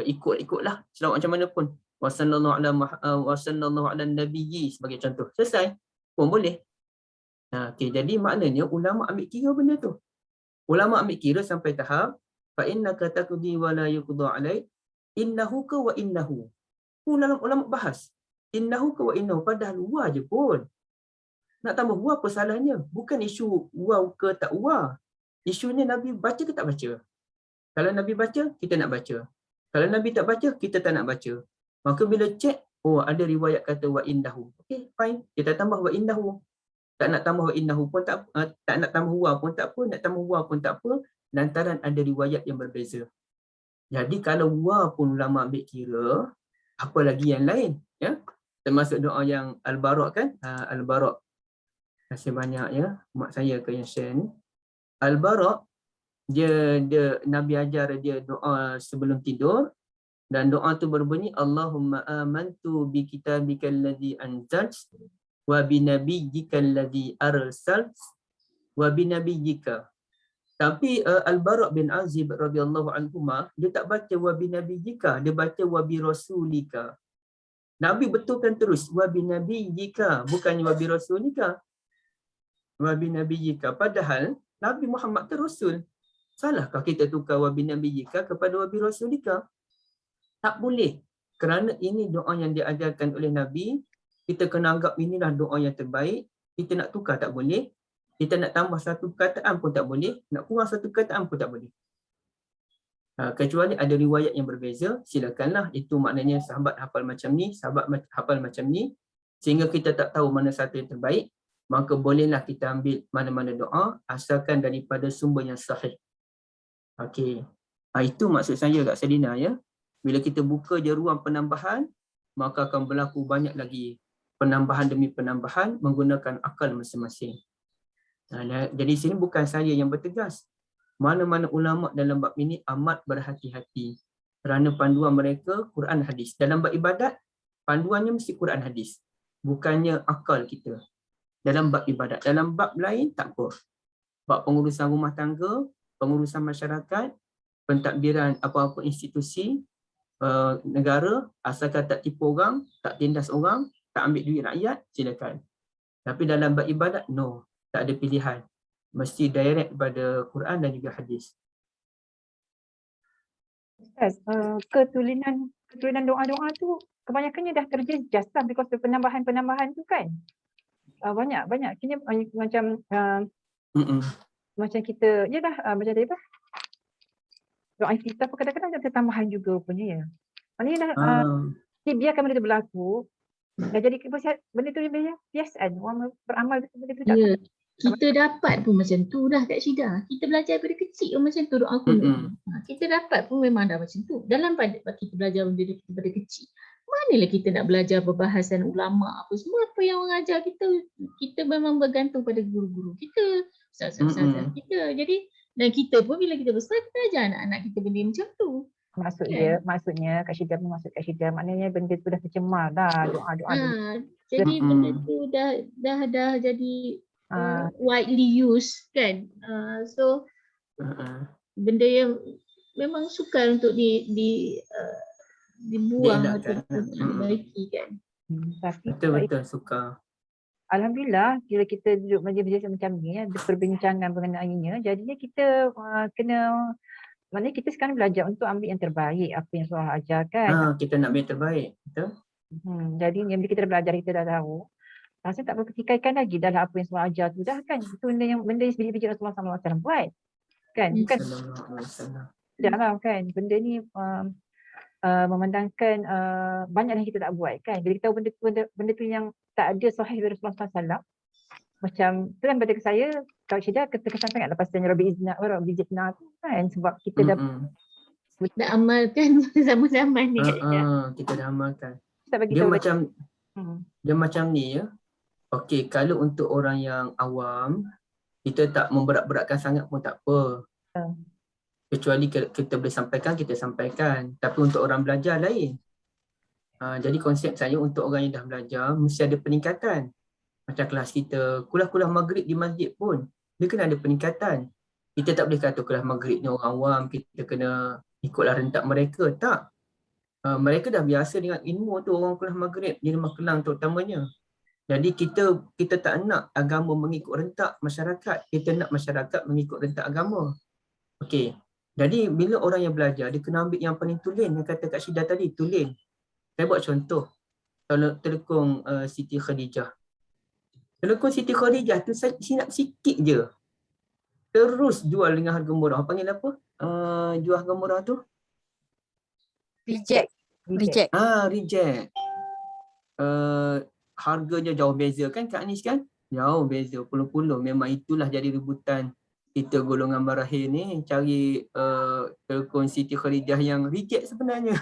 ikut-ikutlah selawat macam mana pun. Wa sallallahu ala nabiyyi sebagai contoh. Selesai. Pun boleh. Okay, jadi maknanya ulama ambil kira benda tu. Ulama ambil kira sampai tahap fa innaka taqdi wa la yuqda alaik innahu ka wa innahu. Ulama bahas innahu ka wa innahu, padahal wa je pun. Nak tambah wa apa salahnya? Bukan isu wa ke tak wa. Isunya Nabi baca ke tak baca. Kalau Nabi baca, kita nak baca. Kalau Nabi tak baca, kita tak nak baca. Maka bila cek, oh ada riwayat kata wa innahu. Okay, fine. Kita tambah wa innahu. Tak nak tambah wa innahu pun tak nak tambah wa pun tak apa, nak tambah wa pun tak apa, lantaran ada riwayat yang berbeza. Jadi kalau wa pun ulama ambil kira, apa lagi yang lain, ya? Termasuk doa yang al-barak kan? Al-barak. Terima kasih banyak ya mak saya ke yang share ni. Al-barak dia Nabi ajar dia doa sebelum tidur, dan doa tu berbunyi Allahumma amantu bi kitabikal ladzi anzalt wa bi nabiyyikal ladzi arsalt wa bi nabiyyika. Tapi Al-Bara' bin Azib radhiyallahu anhuma dia tak baca wa bi nabiyyika, dia baca wa bi rasulika. Nabi betulkan terus wa bi nabiyyika, bukannya wa bi rasulika. Wa bi nabiyyika, padahal Nabi Muhammad tu rasul. Salahkah kita tukar wa bi nabiyyika kepada wa bi rasulika? Tak boleh. Kerana ini doa yang diajarkan oleh Nabi, kita kena anggap inilah doa yang terbaik. Kita nak tukar tak boleh. Kita nak tambah satu perkataan pun tak boleh. Nak kurang satu perkataan pun tak boleh. Kecuali ada riwayat yang berbeza, silakanlah. Itu maknanya sahabat hafal macam ni, sahabat hafal macam ni. Sehingga kita tak tahu mana satu yang terbaik. Maka bolehlah kita ambil mana-mana doa asalkan daripada sumber yang sahih. Okey. Itu maksud saya Kak Selina ya. Bila kita buka je ruang penambahan, maka akan berlaku banyak lagi penambahan demi penambahan menggunakan akal masing-masing. Jadi sini bukan saya yang bertegas. Mana-mana ulama dalam bab ini amat berhati-hati. Kerana panduan mereka Quran hadis. Dalam bab ibadat, panduannya mesti Quran hadis. Bukannya akal kita. Dalam bab ibadat. Dalam bab lain tak apa. Bab pengurusan rumah tangga, pengurusan masyarakat, pentadbiran apa-apa institusi, negara, asalkan tak tipu orang, tak tindas orang, tak ambil duit rakyat, silakan. Tapi dalam bab ibadat, no. Tak ada pilihan. Mesti direct pada Quran dan juga hadis.
Ustaz, keturunan doa-doa tu kebanyakannya dah terjejas lah because penambahan-penambahan tu kan. Banyak. Kini macam macam kita, ya dah macam tadi apa? Doa kita pun kadang-kadang ada tambahan juga punya ya. Maknanya dah biarkan benda tu berlaku. Dah jadi benda tu kebiasaan. Orang beramal benda tu tak.
Ya, kita dapat pun macam tu dah Kak Syida. Kita belajar daripada kecil pun macam tu doa kunut. Kita dapat pun memang dah macam tu. Dalam kita belajar benda daripada kecil. Manalah kita nak belajar perbahasan ulama apa semua, apa yang orang ajar kita memang bergantung pada guru-guru kita, ustaz-ustazah kita. Jadi dan kita pun bila kita besar kita ajar anak-anak kita benda macam tu.
Maksudnya Kak Syida maksud Kak Syida maknanya benda tu dah tercemar dah doa-doa.
Jadi benda tu dah jadi widely used kan. So benda yang memang sukar untuk dibuang atau diperbaiki kan.
Betul-betul suka.
Alhamdulillah, bila kita duduk majlis-majlis macam ni, ada perbincangan mengenainya, jadinya kita kena, maknanya kita sekarang belajar untuk ambil yang terbaik, apa yang Surah ajarkan.
Kita nak ambil yang terbaik. Betul?
Jadi bila kita dah belajar, kita dah tahu, rasanya tak perlu ketikaikan lagi dalam apa yang Surah ajar tu dah kan. Itu benda yang sebiji-biji Rasulullah SAW buat. Kan? Bukan jarang kan. Benda ni memandangkan banyak yang kita tak buat kan. Bila kita tahu benda tu yang tak ada sahih dari Rasulullah SAW, macam tu kan pada saya, kalau Syida terkesan sangat lepas tanya Rabbi Zidna tu kan, sebab kita dah
amalkan zaman-zaman ni.
Kita dah amalkan.
bagi
Dia
tahu
macam dia macam ni ya. Okey, kalau untuk orang yang awam, kita tak memberat-beratkan sangat pun tak apa. Kecuali kita boleh sampaikan, kita sampaikan. Tapi untuk orang belajar lain. Jadi konsep saya untuk orang yang dah belajar, mesti ada peningkatan. Macam kelas kita, kuliah-kuliah maghrib di masjid pun, dia kena ada peningkatan. Kita tak boleh kata kuliah maghrib ni orang awam, kita kena ikutlah rentak mereka. Tak. Mereka dah biasa dengan ilmu tu, orang kuliah maghrib di Rumah Kelang terutamanya. Jadi kita tak nak agama mengikut rentak masyarakat, kita nak masyarakat mengikut rentak agama. Okey. Jadi bila orang yang belajar, dia kena ambil yang paling tulen, yang kata Kak Syida tadi, tulen. Saya buat contoh, telekong Siti Khadijah. Telekong Siti Khadijah tu sinap sikit je. Terus jual dengan harga murah. Panggil apa? Jual harga murah tu?
Reject.
Reject. Harganya jauh beza kan Kak Anis kan? Jauh beza, puluh-puluh. Memang itulah jadi rebutan kita golongan Barahin ni, cari telekong Siti Khadijah yang reject sebenarnya.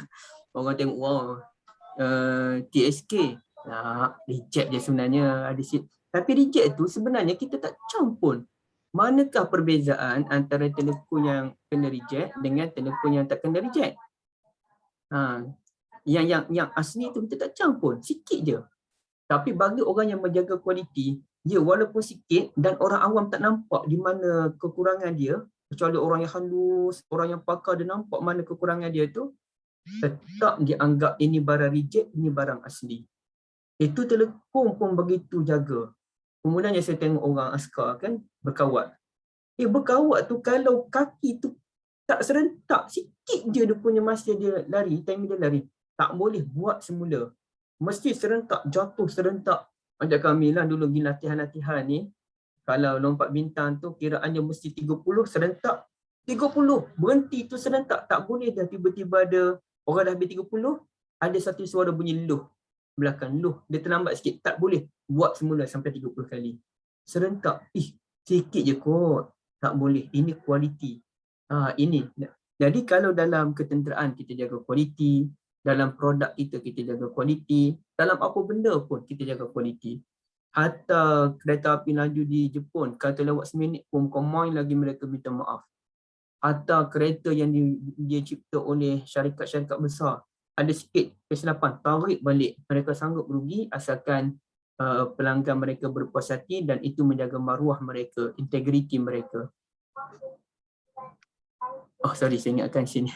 Orang tengok, wow, TSK. Reject je sebenarnya. Tapi reject tu sebenarnya kita tak campur. Manakah perbezaan antara telekong yang kena reject dengan telekong yang tak kena reject? Yang asli tu kita tak campur, sikit je. Tapi bagi orang yang menjaga kualiti, dia walaupun sikit dan orang awam tak nampak di mana kekurangan dia, kecuali orang yang halus, orang yang pakar dia nampak mana kekurangan dia tu, tetap dianggap ini barang reject, ini barang asli. Itu telekong pun begitu jaga. Kemudian saya tengok orang askar kan, berkawat. Berkawat tu kalau kaki tu tak serentak, sikit je dia punya masa dia lari, time dia lari, tak boleh buat semula. Mesti serentak, jatuh serentak. Macam kami lah dulu pergi latihan-latihan ni, kalau lompat bintang tu kiraannya mesti 30 serentak. 30, berhenti tu serentak. Tak boleh dah tiba-tiba ada orang dah habis 30, ada satu suara bunyi luh. Belakang luh, dia terlambat sikit. Tak boleh buat semula sampai 30 kali. Serentak, sikit je kot. Tak boleh, ini kualiti. Ini. Jadi kalau dalam ketenteraan kita jaga kualiti, dalam produk kita jaga kualiti, dalam apa benda pun kita jaga kualiti. Hatta kereta api laju di Jepun, kata lewat seminit pun komoi lagi mereka minta maaf. Hatta kereta yang dia cipta oleh syarikat-syarikat besar, ada sikit kesilapan, tarik balik. Mereka sanggup rugi asalkan pelanggan mereka berpuas hati dan itu menjaga maruah mereka, integriti mereka. Sorry, saya ingatkan sini.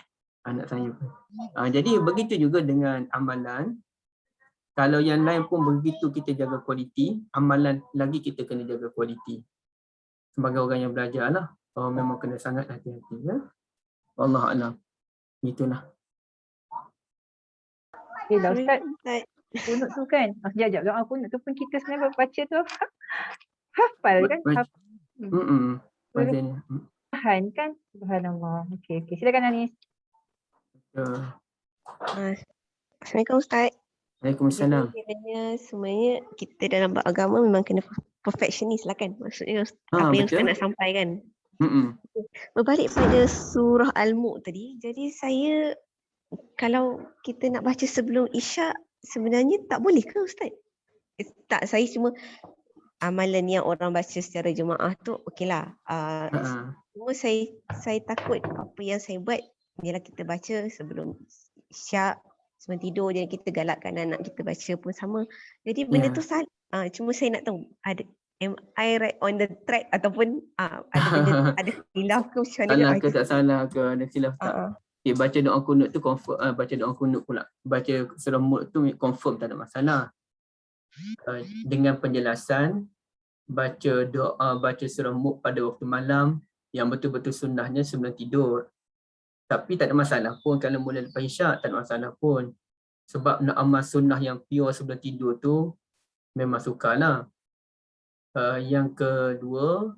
Anak saya pun. Jadi begitu juga dengan amalan. Kalau yang lain pun begitu kita jaga kualiti, amalan lagi kita kena jaga kualiti. Sebagai orang yang belajar lah, memang kena sangat hati-hati. Ya? Wallahualam. Itulah.
Ustaz, kunut tu kan, sekejap, doa kunut tu pun kita sebenarnya baca tu hafal kan? Tahan kan? Subhanallah. Okey, silakan Anis.
Assalamualaikum Ustaz.
Waalaikumsalam.
Sebenarnya kita dalam agama memang kena perfectionist lah kan. Maksudnya apa yang Ustaz nak sampaikan. Berbalik pada surah Al-Mulk tadi, jadi saya kalau kita nak baca sebelum Isyak sebenarnya tak boleh ke Ustaz? Tak, saya cuma amalan yang orang baca secara jemaah tu okeylah. Cuma saya takut apa yang saya buat ialah kita baca sebelum Isyak, sebelum tidur, jadi kita galakkan anak kita baca pun sama. Jadi benda tu salah. Cuma saya nak tahu, am I right on the track ataupun ada benda ada khilaf ke macam mana?
Salah ke tak salah ke, ada khilaf tak? Baca doa kunut tu confirm, baca doa kunut pula. Baca surah Mulk tu confirm tak ada masalah. dengan penjelasan baca doa, baca surah Mulk pada waktu malam yang betul-betul sunnahnya sebelum tidur. Tapi tak ada masalah pun kalau mula lepas isyak, tak ada masalah pun. Sebab nak amal sunnah yang pure sebelum tidur tu memang sukarlah. Yang kedua,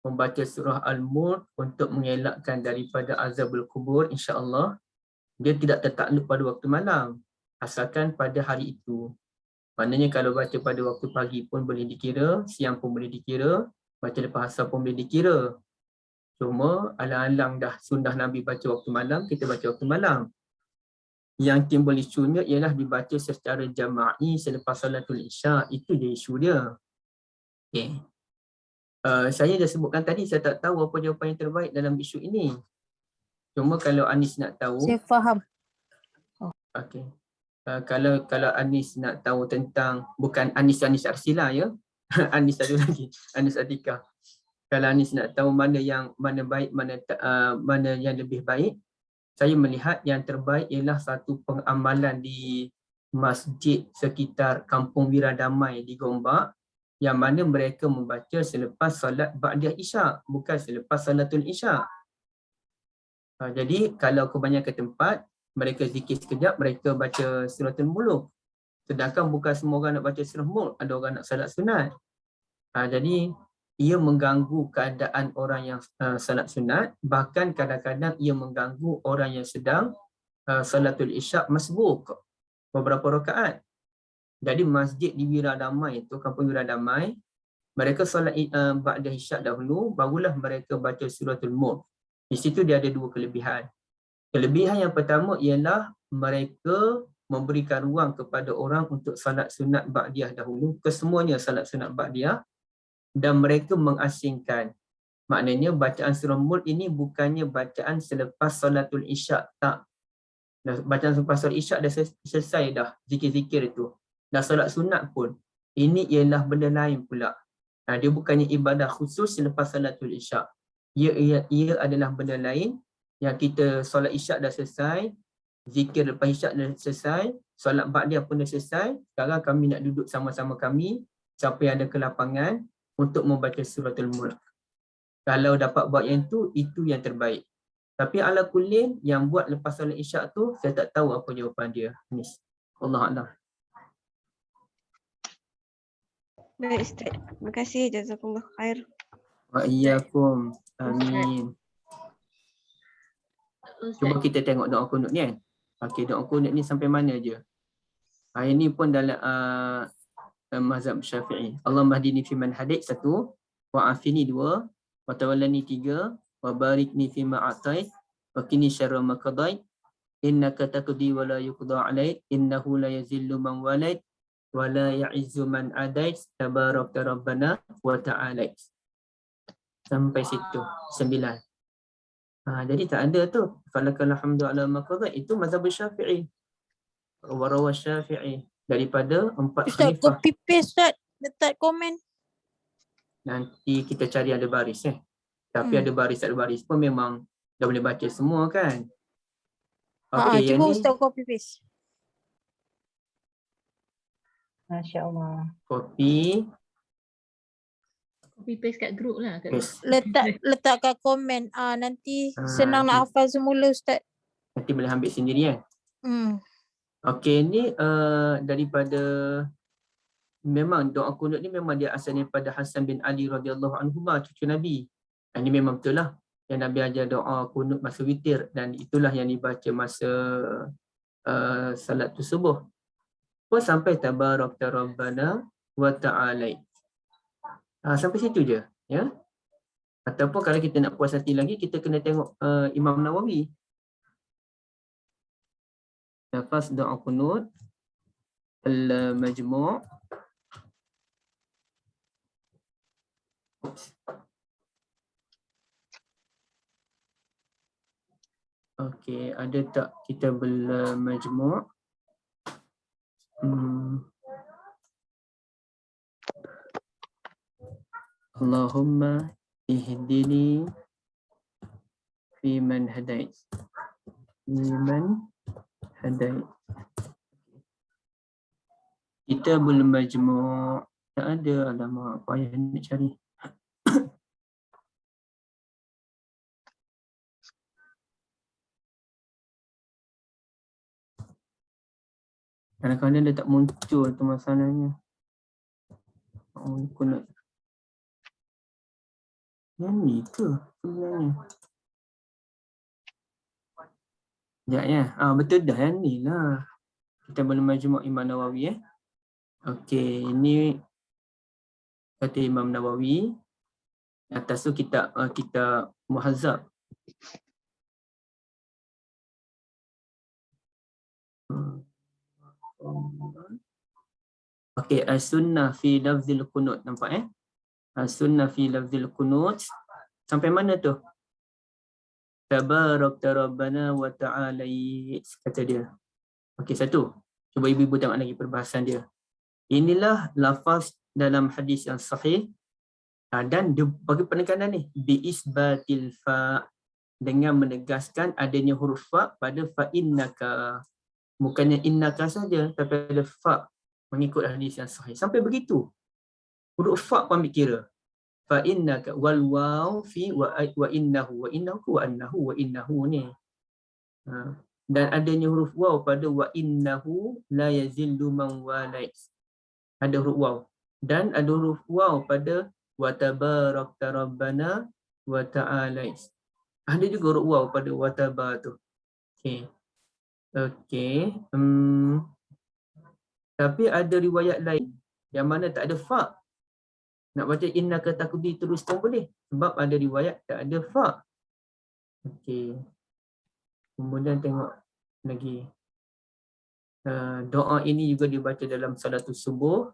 membaca surah Al-Mulk untuk mengelakkan daripada azabul kubur, insya-Allah. Dia tidak tertakluk pada waktu malam, asalkan pada hari itu. Maknanya kalau baca pada waktu pagi pun boleh dikira, siang pun boleh dikira, baca lepas asar pun boleh dikira. Cuma alang-alang dah sunnah Nabi baca waktu malam, kita baca waktu malam. Yang timbul isunya ialah dibaca secara jama'i selepas salatul isyak. Itu je isu dia. Okay. Saya dah sebutkan tadi, saya tak tahu apa jawapan yang terbaik dalam isu ini. Cuma kalau Anis nak tahu,
Saya faham.
okay. Kalau Anis nak tahu tentang, bukan Anis Arsila ya, Anis satu lagi, Anis Atikah. Kalau Anis nak tahu mana baik, mana yang lebih baik, saya melihat yang terbaik ialah satu pengamalan di masjid sekitar Kampung Wiradamai di Gombak, yang mana mereka membaca selepas solat ba'da isyak, bukan selepas salatul isyak. Jadi kalau kebanyakan tempat, mereka zikir sekejap, mereka baca suratul Mulk. Sedangkan bukan semua orang nak baca surah Mulk, ada orang nak salat sunat. Jadi ia mengganggu keadaan orang yang salat sunat, bahkan kadang-kadang ia mengganggu orang yang sedang salatul isyak masbuk beberapa rakaat. Jadi masjid di Wiradamai itu, Kampung Wiradamai, mereka solat ba'da isyak dahulu, barulah mereka baca suratul Mulk. Di situ dia ada dua kelebihan. Kelebihan yang pertama ialah mereka memberikan ruang kepada orang untuk salat sunat ba'diyah dahulu, kesemuanya salat sunat ba'diyah, dan mereka mengasingkan. Maknanya bacaan surah Mulk ini bukannya bacaan selepas salatul isyak, tak. Bacaan selepas solat isyak dah selesai dah zikir-zikir itu. Dah solat sunat pun. Ini ialah benda lain pula. Dia bukannya ibadah khusus selepas salatul isyak. Ia adalah benda lain yang kita solat isyak dah selesai, zikir lepas isyak dah selesai, solat ba'diyah pun dah selesai. Sekarang kami nak duduk sama-sama kami, siapa yang ada kelapangan, untuk membaca suratul Mulk. Kalau dapat buat yang itu yang terbaik. Tapi ala kullin yang buat lepas solat isyak tu, saya tak tahu apa jawapan dia. Allah A'lam.
Baik Ustaz. Terima kasih. Jazakumullah khair.
Wa iyyakum. Amin. Cuba kita tengok doa kunut ni kan. Okey, doa kunut ni sampai mana je? Ini pun dalam mazhab Syafi'i. Allahumma hdini fi man hadait 1, wa afini 2, wa tawallani 3, wa barikni fi ma atait, wa qini syarra ma qadait, innaka taqdi wa la yuqda alaik, innahu la yazillu man walait, wa la ya'izzu man adait, tabarakta rabbana wa ta'alait. Sampai situ 9. Jadi tak ada tu. Falakal hamdu ala ma qadait, itu mazhab Syafi'i. Wa rawa Syafi'i daripada 4
Ustaz,
khalifah.
copy paste Ustaz, letak komen.
Nanti kita cari ada baris Tapi ada baris pun memang dah boleh baca semua kan. Okey, yang
cuba
ni
Ustaz copy paste.
Masya-Allah.
copy
paste kat group lah.
paste.
Letak kat komen. Nanti senang nak hafal semula Ustaz.
Nanti boleh ambil sendiri kan. Okey, ni daripada, memang doa kunut ni memang dia asalnya pada Hasan bin Ali radhiyallahu anhu, cucu Nabi. Ini memang betul lah yang Nabi ajar doa kunut masa witir, dan itulah yang dibaca masa salat subuh. Pun sampai tabarakta rabbana wa ta'alait. Sampai situ je ya. Ataupun kalau kita nak puas hati lagi, kita kena tengok Imam Nawawi. Lafaz doa kunut al-majmu'. Okey, ada tak kita majmu'? Allahumma ihdini fi man hadait. Fi man hadait. Kita belum majmuk. Tak ada, alamak, apa payah nak cari. Kadang-kadang dia tak muncul tu masalahnya. Oh, aku nak yang ni ke sebenarnya? Sekejap ya. Betul dah yang ni lah. Kita belum majmuk Imam Nawawi Okey, ini kata Imam Nawawi. Atas tu kita Muhazzab. Okey, as-sunnah fi lafzil qunut, nampak as-sunnah fi lafzil qunut sampai mana tu? Tabarakta rabbana wa ta'ala, kata dia. Okey, satu. Cuba ibu-ibu tengok lagi perbahasan dia. Inilah lafaz dalam hadis yang sahih dan dia bagi penekanan ni biisbatil fa, dengan menegaskan adanya huruf fa pada fa innaka. Bukannya innaka saja tapi ada fa mengikut hadis yang sahih. Sampai begitu. Huruf fa pun ambil kira. Fa innaka wal waw fi wa innahu wa innahu ni. Dan adanya huruf waw pada wa innahu la yazillu man walait. Ada huruf waw. Dan ada huruf waw pada wa tabarakta rabbana wa ta'alait. Ada juga huruf waw pada wa taba tu. Okey. Tapi ada riwayat lain yang mana tak ada fa. Nak baca innaka taqdi terus pun boleh sebab ada riwayat tak ada fa. Okey. Kemudian tengok lagi. Doa ini juga dibaca dalam salatul subuh,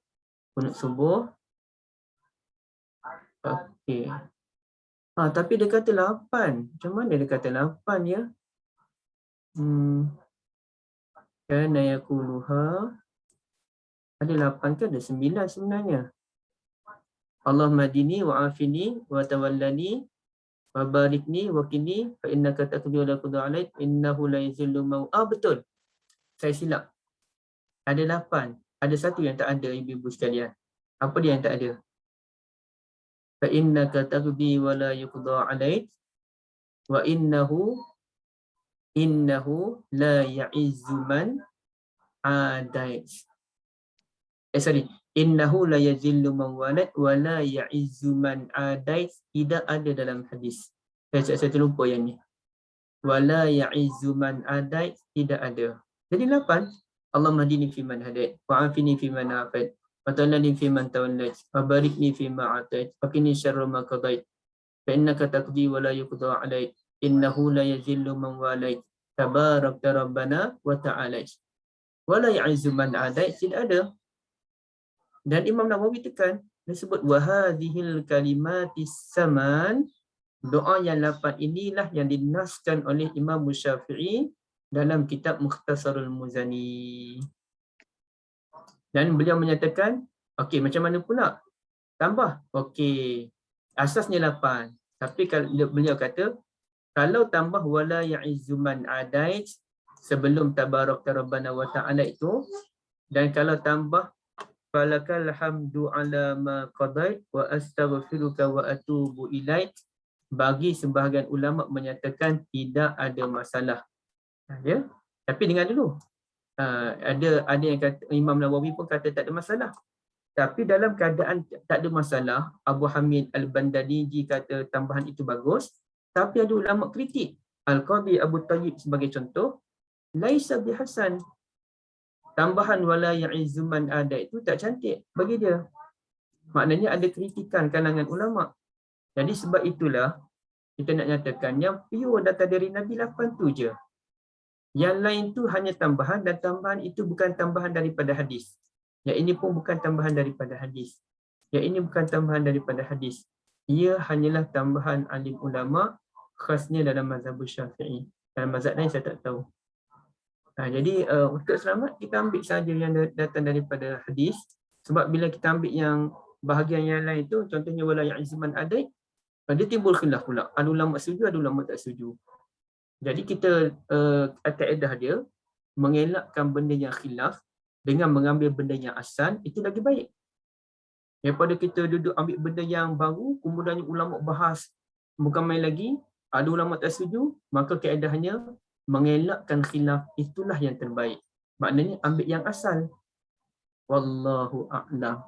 qunut subuh. Okey. Tapi dia kata 8. Macam mana dia kata 8 ya? Kana yaquluha. Ada 8 ke ada 9 sebenarnya. Allahumma dini wa afini wa tawallani wa barikni wa qini fa innaka taqdi wa la yuqda alaik innahu la yuzillu man. Betul. Saya silap. Ada 8. Ada satu yang tak ada, ibu-ibu sekalian. Apa dia yang tak ada? Fa innaka taqdi wa la yuqda alaik wa innahu la ya'izzu man adait. Innahu la yazillu man walad wa la ya'izzu man adait. Tidak ada dalam hadis. Saya terlupa yang ni. Wa la ya'izzu man adait, tidak ada. Jadi 8. Allahumma hdini fi man hadait wa afini fi man afait wa tawallani fi man tawallait wa barikni fi ma atait wa qini syarra ma qadait fa innaka taqdi wa la yuqda alaik innahu la yazillu man walait tabarakta rabbana wa ta'ala wa la ya'izzu man adait. Tidak ada. Dan Imam Nawawi tekan, dia sebut wa hadhil kalimatis saman. Doa yang 8 inilah yang dinaskan oleh Imam Syafi'i dalam kitab Mukhtasarul Muzani. Dan beliau menyatakan, okey, macam mana pula? Tambah. Okey, asasnya 8. Tapi kalau beliau kata, kalau tambah wala ya'izzu man adait sebelum tabarakta rabbana wa ta'ala itu, dan kalau tambah falakal hamdu ala ma qadait wa astaghfiruka wa atubu ilaik, bagi sebahagian ulama menyatakan tidak ada masalah. Ya, tapi dengar dulu. Ada yang kata, Imam Nawawi pun kata tak ada masalah. Tapi dalam keadaan tak ada masalah, Abu Hamid Al-Bandaliji kata tambahan itu bagus, tapi ada ulama kritik. Al-Qadhi Abu Tayyib sebagai contoh, laisa bihasan. Tambahan wala ya'izzu man ada itu tak cantik bagi dia. Maknanya ada kritikan kalangan ulama. Jadi sebab itulah kita nak nyatakan yang pure datang dari Nabi 8 tu je. Yang lain tu hanya tambahan, dan tambahan itu bukan tambahan daripada hadis. Yang ini pun bukan tambahan daripada hadis. Yang ini bukan tambahan daripada hadis. Ia hanyalah tambahan alim ulama, khasnya dalam mazhab Syafi'i. Dalam mazhab lain saya tak tahu. Jadi untuk selamat kita ambil saja yang datang daripada hadis. Sebab bila kita ambil yang bahagian yang lain tu, contohnya wala ya'izzu man adait, dia timbul khilaf pula. Ada ulama setuju, ada ulama tak setuju. Jadi kita kaedah dia mengelakkan benda yang khilaf, dengan mengambil benda yang asal, itu lagi baik. Daripada kita duduk ambil benda yang baru, kemudian ulama bahas bukan main lagi, ada ulama tak setuju, maka keadaannya mengelakkan khilaf, itulah yang terbaik. Maknanya ambil yang asal. Wallahu a'lam.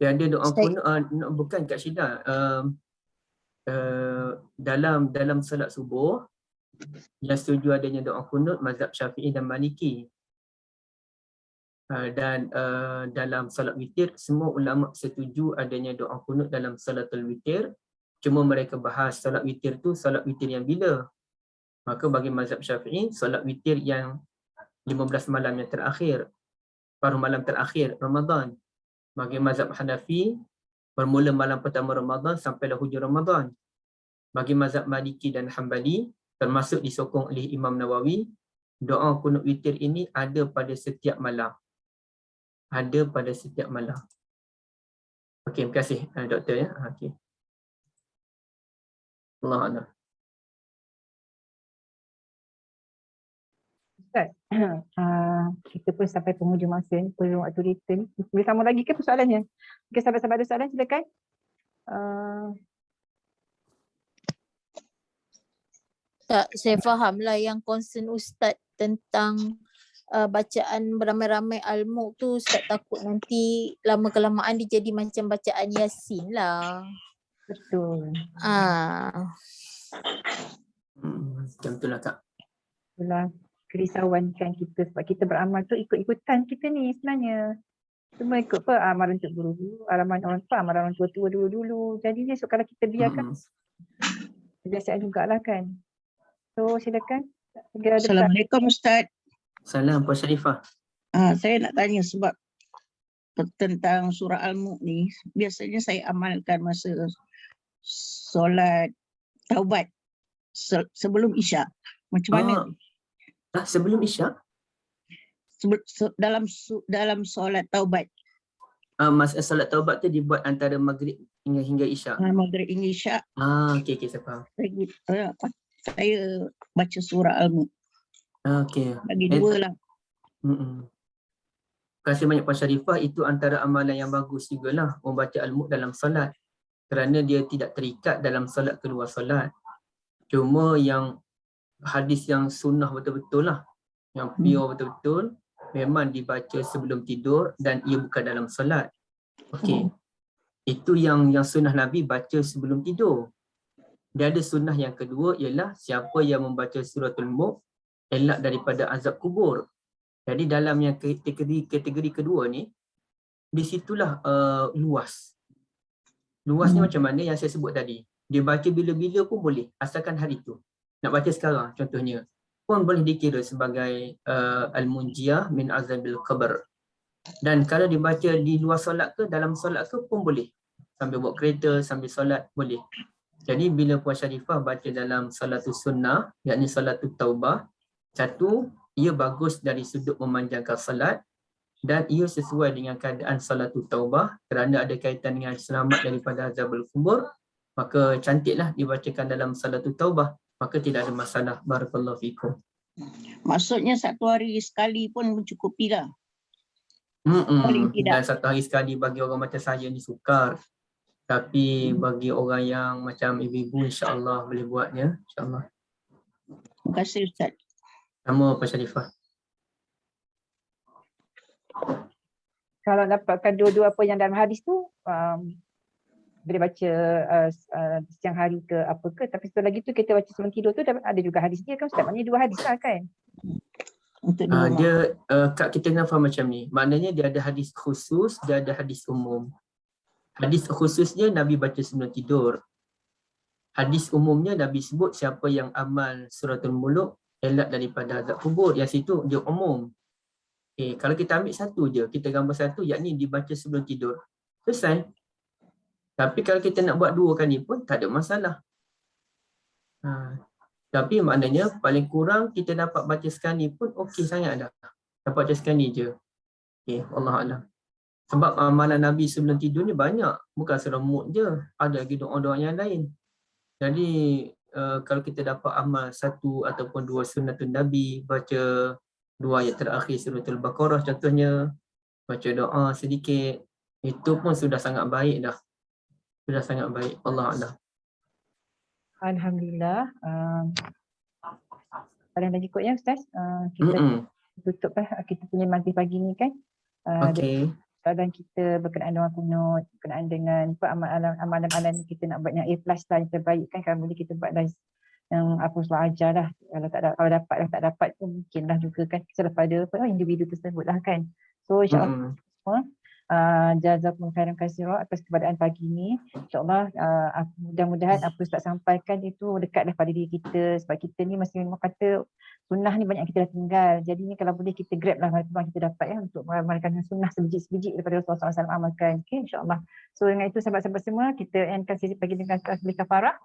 Dia ada doa kunut, bukan Kak Syida, dalam salat subuh yang setuju adanya doa kunut mazhab Syafi'i dan Maliki. Dan dalam salat witir semua ulama setuju adanya doa kunut dalam salatul witir. Cuma mereka bahas salat witir tu salat witir yang bila. Maka bagi mazhab Syafi'i salat witir yang 15 malam yang terakhir, paruh malam terakhir Ramadan. Bagi mazhab Hanafi bermula malam pertama Ramadan sampailah hujung Ramadan. Bagi mazhab Maliki dan Hambali termasuk disokong oleh Imam Nawawi, doa kunut witir ini ada pada setiap malam. Ada pada setiap malam. Okey, terima kasih doktor ya. Okey. Allah Allah.
Ustaz, kita pun sampai penghujung masa ni, perlu waktu return. Boleh sambung lagi ke persoalannya? Okey, sahabat-sahabat ada soalan, silakan.
Tak, saya fahamlah yang concern Ustaz tentang bacaan beramai-ramai al-Mulk tu. Ustaz takut nanti lama-kelamaan dia jadi macam bacaan Yasin lah.
Betul.
Macam itulah Kak.
Itulah kerisauan kan kita, sebab kita beramal tu ikut-ikutan kita ni sebenarnya. Semua ikut apa? Amalan untuk guru-guru, amalan orang tua, amalan orang tua-tua dulu-dulu. Jadinya so kalau kita biarkan, kebiasaan jugalah kan. So silakan.
Assalamualaikum Ustaz.
Salam Puan Syarifah.
Saya nak tanya sebab tentang surah Al-Mulk ni, biasanya saya amalkan masa solat taubat sebelum Isyak. Macam mana?
Sebelum Isyak?
Dalam solat taubat.
Masa solat taubat tu dibuat antara maghrib hingga Isyak.
Maghrib hingga Isyak.
Okey, saya faham.
Saya baca surah Al-Mulk.
Okey.
Bagi dua lah.
Terima kasih banyak Puan Syarifah. Itu antara amalan yang bagus jugalah membaca Al-Mulk dalam solat. Kerana dia tidak terikat dalam solat kedua solat. Cuma yang hadis yang sunnah betul-betul lah. Yang pure betul-betul. Memang dibaca sebelum tidur dan ia bukan dalam solat. Okey. Itu yang sunnah Nabi baca sebelum tidur. Dia ada sunnah yang kedua ialah siapa yang membaca suratul Mulk elak daripada azab kubur. Jadi dalam yang kategori kedua ni, di situlah luas. Luas ni macam mana yang saya sebut tadi. Dia baca bila-bila pun boleh, asalkan hari tu. Nak baca sekarang contohnya, pun boleh dikira sebagai al-munjiyah min azabil qabr. Dan kalau dibaca di luar solat ke, dalam solat ke pun boleh. Sambil bawa kereta, sambil solat boleh. Jadi bila Puan Syarifah baca dalam salatul sunnah, yakni salatul taubah, satu, ia bagus dari sudut memanjangkan salat dan ia sesuai dengan keadaan salatul taubah kerana ada kaitan dengan selamat daripada azabul kubur, maka cantiklah dibacakan dalam salatul taubah, maka tidak ada masalah. Barakallahu fikum.
Maksudnya satu hari sekali pun mencukupi lah.
Paling tidak. Dan satu hari sekali bagi orang macam saya ni sukar. Tapi bagi orang yang macam ibu-ibu insya-Allah boleh buatnya, insya-Allah.
Terima kasih Ustaz.
Sama Puan Syarifah.
Kalau dapatkan dua-dua apa yang dalam hadis tu, boleh baca siang hari ke apa ke, tapi setelah lagi tu kita baca sebelum tidur tu ada juga hadis dia kan Ustaz, maknanya dua hadis lah kan.
Dia Kak, kita kena faham macam ni. Maknanya dia ada hadis khusus, dia ada hadis umum. Hadis khususnya Nabi baca sebelum tidur. Hadis umumnya Nabi sebut siapa yang amal suratul Mulk elak daripada azab kubur. Yang situ dia umum. Kalau kita ambil satu je, kita gambar satu, yakni dibaca sebelum tidur, selesai. Tapi kalau kita nak buat dua kali pun tak ada masalah. Tapi maknanya paling kurang kita dapat baca sekali pun okey sangat dah. Dapat baca sekali je. Wallahualam. Sebab amalan Nabi sebelum tidur ni banyak. Bukan surah Mulk je. Ada lagi doa-doa yang lain. Jadi kalau kita dapat amal 1 ataupun 2 sunnatun Nabi, baca 2 ayat terakhir suratul Baqarah contohnya, baca doa sedikit, itu pun sudah sangat baik dah. Sudah sangat baik. Allah Allah.
Alhamdulillah. Ada lagi kot ya Ustaz? Kita tutup kita punya maghrib pagi ni kan.
Okey.
Dan kita berkenaan dengan kunut, berkenaan dengan amalan-amalan kita nak buat yang A+ lah, yang terbaik kan. Kalau boleh kita buat yang apa Rasulullah ajar lah. Kalau dapat lah, tak dapat pun mungkin lah juga kan. Selepas pada individu tersebut lah kan. So insyaAllah semua jazakumullah khairan katsira atas keberadaan pagi ni. InsyaAllah mudah-mudahan apa Ustaz sampaikan itu dekatlah pada diri kita. Sebab kita ni masih memang kata sunnah ni banyak kita dah tinggal. Jadi ni kalau boleh kita grab lah apa kita dapat ya untuk mengamalkan sunnah sebiji-sebiji daripada Rasulullah SAW amalkan. Okay, insyaAllah. So dengan itu sahabat-sahabat semua, kita endkan sesi pagi dengan tasbih kafarah.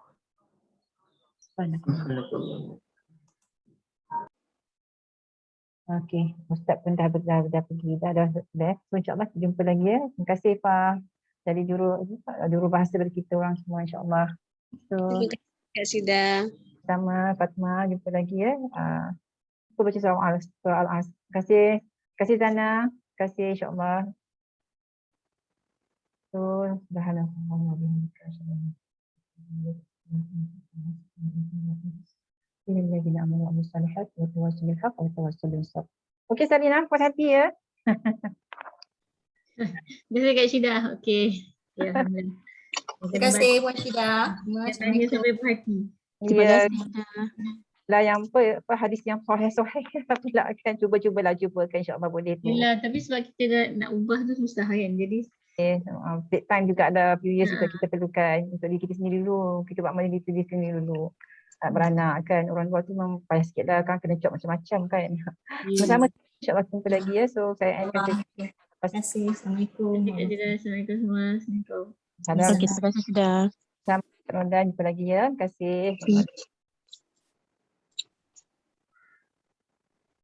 Okey, Ustaz pun dah pergi dah. So insyaAllah jumpa lagi ya. Terima kasih Pak. Jadi juru bahasa dari kita orang semua insyaAllah. So
Terima kasih Kak Sida.
Sama Fatma, jumpa lagi ya. Aku baca surah Al-As. Terima kasih Zana. Terima kasih insyaAllah. So subhanallah. Innalladzina amanu wa amilus solihat wa tawassaw bil haqq wa tawassaw bis sabr. Okey Salina, puas hati ya.
Terima kasih Kak Syida. Okey. Ya, alhamdulillah.
Terima kasih Puan Syida.
Tanya sampai berhati.
Terima
Ya,
kasih.
lah yang apa hadis yang sahih pula kan cubalah kan insya-Allah boleh tu.
Yelah, tapi sebab kita nak ubah tu susah kan. Jadi
Take time juga ada few years juga kita perlukan untuk diri kita sendiri dulu. Kita buat amal diri sendiri dulu. Tak beranak kan. Orang luar tu memang payah sikit lah kan. Kena cop macam-macam kan. Bersama insya-Allah jumpa lagi ya. So saya akan
Terima kasih. Assalamualaikum.
Assalamualaikum semua. Assalamualaikum.
Salam.
Okey, terima kasih Sida.
Sampai jumpa lagi ya. Terima kasih.